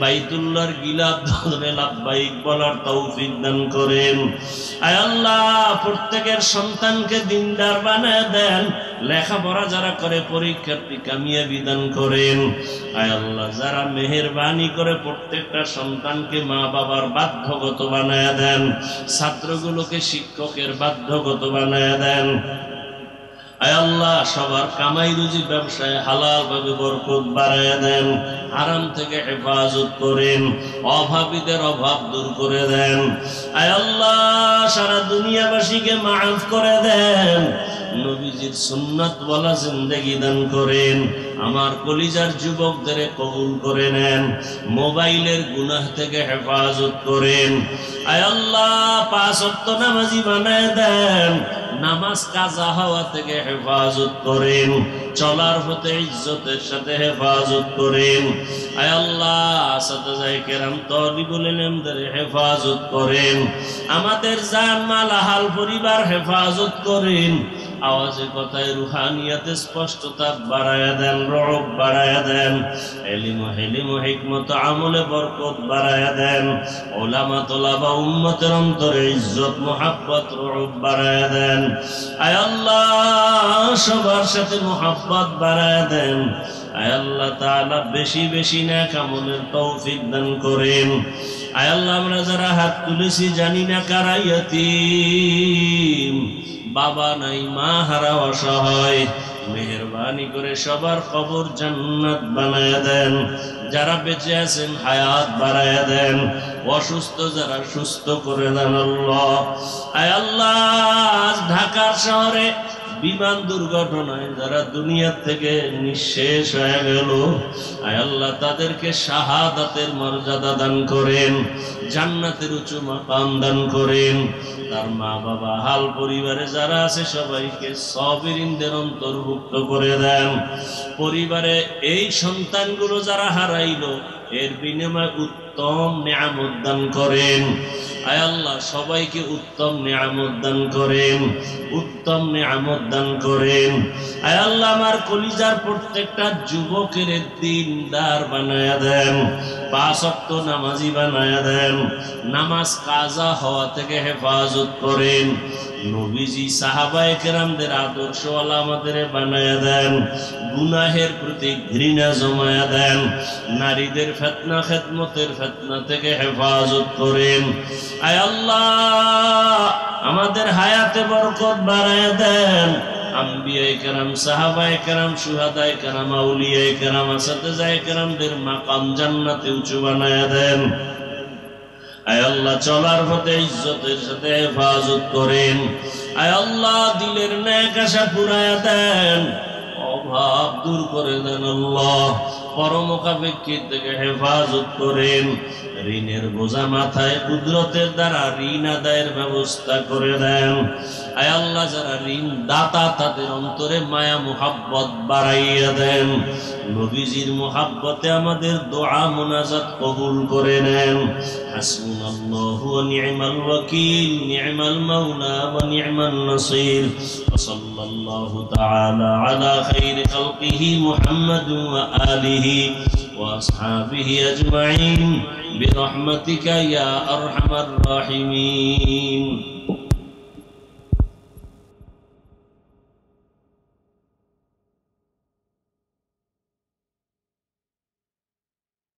বাইতুল্লাহর গিলাফ ধরে লাব্বাইক বলার তৌফিক দান করেন। আয় আল্লাহ, প্রত্যেকের সন্তানকে দিনদার বানায় দেন, লেখাপড়া যারা করে পরীক্ষার্থী কামিয়াবি দান করেন। আয় আল্লাহ, যারা মেহেরবানি করে প্রত্যেকটা সন্তানকে মা বাবার বাধ্যগত বানায় দেন, ছাত্রগুলোকে শিক্ষকের বাধ্যগত বানায় দেন। আয় আল্লাহ, সবার কামাই রুজি ব্যবসায় হালাল ভাবে বরকত বাড়ায় দেন, হারাম থেকে হেফাজত করেন, অভাবীদের অভাব দূর করে দেন। আয় আল্লাহ, সারা দুনিয়াবাসীকে মাফ করে দেন, নবীজির সুন্নাত ওয়ালা জিন্দেগি দান করেন। আমার কলিজার যুবকদের কবুল করে নেন, মোবাইলের গুনাহ থেকে হেফাজত করেন। আয় আল্লাহ, 5 ওয়াক্ত নামাজি বানায় দেন, নামাজ কাজা হওয়া থেকে হেফাজত করেন, চলার পথে ইজ্জতের সাথে হেফাজত করেন। আয় আল্লাহ, আসাতায়ে কেরাম তালিবুল ইলমদের হেফাজত করেন, আমাদের জান মাল আহাল পরিবার হেফাজত করেন। আওয়াজে কথায় রুহানিয়াতে স্পষ্টতা বাড়ায়া দেন, রব বাড়ায়া দেন, ইলম হিলম হিকমত আমলে বরকত বাড়ায়া দেন, উলামা তোলাবা উম্মতের অন্তরে ইজ্জত মুহাব্বত রব বাড়ায়া দেন। আয় আল্লাহ, সবার সাথে মুহাব্বত বাড়ায়া দেন। আয় আল্লাহ তাআলা, বেশি বেশি নেক আমলের তৌফিক দান করেন। আয় আল্লাহ, আমরা যারা হাত তুলেছি জানি না কারা ইয়তীম, বাবা নাই, মা হারা, অসহায়, মেহেরবানি করে সবার কবর জান্নাত বানায় দেন। যারা বেঁচে আছেন হায়াত বাড়ায় দেন, অসুস্থ যারা সুস্থ করে দেন আল্লাহ। আয় আল্লাহ, ঢাকার শহরে বিমান দুর্ঘটনায় যারা দুনিয়া থেকে নিঃশেষ হয়ে গেল, আয় আল্লাহ তাদেরকে শাহাদাতের মর্যাদা দান করেন, জান্নাতের উঁচু মাকাম দান করেন। তার মা বাবা হাল পরিবারে যারা আছে সবাইকে সাবিরিনদের অন্তর্ভুক্ত করে দেন। পরিবারে এই সন্তানগুলো যারা হারাইলো এর বিনিময়ে উত্তম নিয়ামত দান করেন। আয় আল্লাহ, সবাইকে উত্তম নিয়ামত দান করেন, উত্তম নিয়ামত দান করেন। আয় আল্লাহ, আমার কলিজার প্রত্যেকটা যুবকের দিনদার বানায়া দেন, 5 ওয়াক্ত নামাজি বানায়া দেন, নামাজ কাজা হওয়া থেকে হেফাজত করেন। নবীজি সাহাবায়ে কেরামদের আদর্শওয়ালা আমাদের বানায়া দেন, গুনাহের প্রতি ঘৃণা জমায়া দেন, নারীদের ফিতনা খেদমতের ফিতনা থেকে হেফাজত করেন। আয় আল্লাহ, আমাদের হায়াতে বরকত বাড়ায়া দেন, আম্বিয়ায়ে কেরাম, সাহাবায়ে কেরাম, শুহাদায়ে কেরাম, আউলিয়ায়ে কেরাম, আসাতিজায়ে কেরামদের মাকাম জান্নাতে উঁচু বানায়া দেন। আয় আল্লাহ চলার পথে ইজ্জতের সাথে হেফাজত করেন। আয় আল্লাহ দিলের নেক আশা পুরায়া দেন, অভাব দূর করে দেন। আল্লাহ পরমুখাপেক্ষী থেকে হেফাজত করেন। ঋণের বোঝা মাথায় কুদরতের দ্বারা ঋণ আদায়ের ব্যবস্থা করে দেন। আয় আল্লাহ যারা ঋণ দাতা তাদের অন্তরে মায়া মুহাব্বত বাড়াইয়া দেন। নবীজির মুহাব্বতে আমাদের দোয়া মুনাজাত কবুল করে নেন। হাসবুনাল্লাহু ওয়া নি'মাল ওয়াকিল, নি'মাল মাওলা ওয়া নি'মান নাসির। ওয়া সাল্লাল্লাহু তাআলা আলা খাইরি খালকিহি মুহাম্মাদ ওয়া আলিহি ওয়া আসহাবিহি আজমাইন বিরহমাতিকা ইয়া আরহামার রাহিমিন।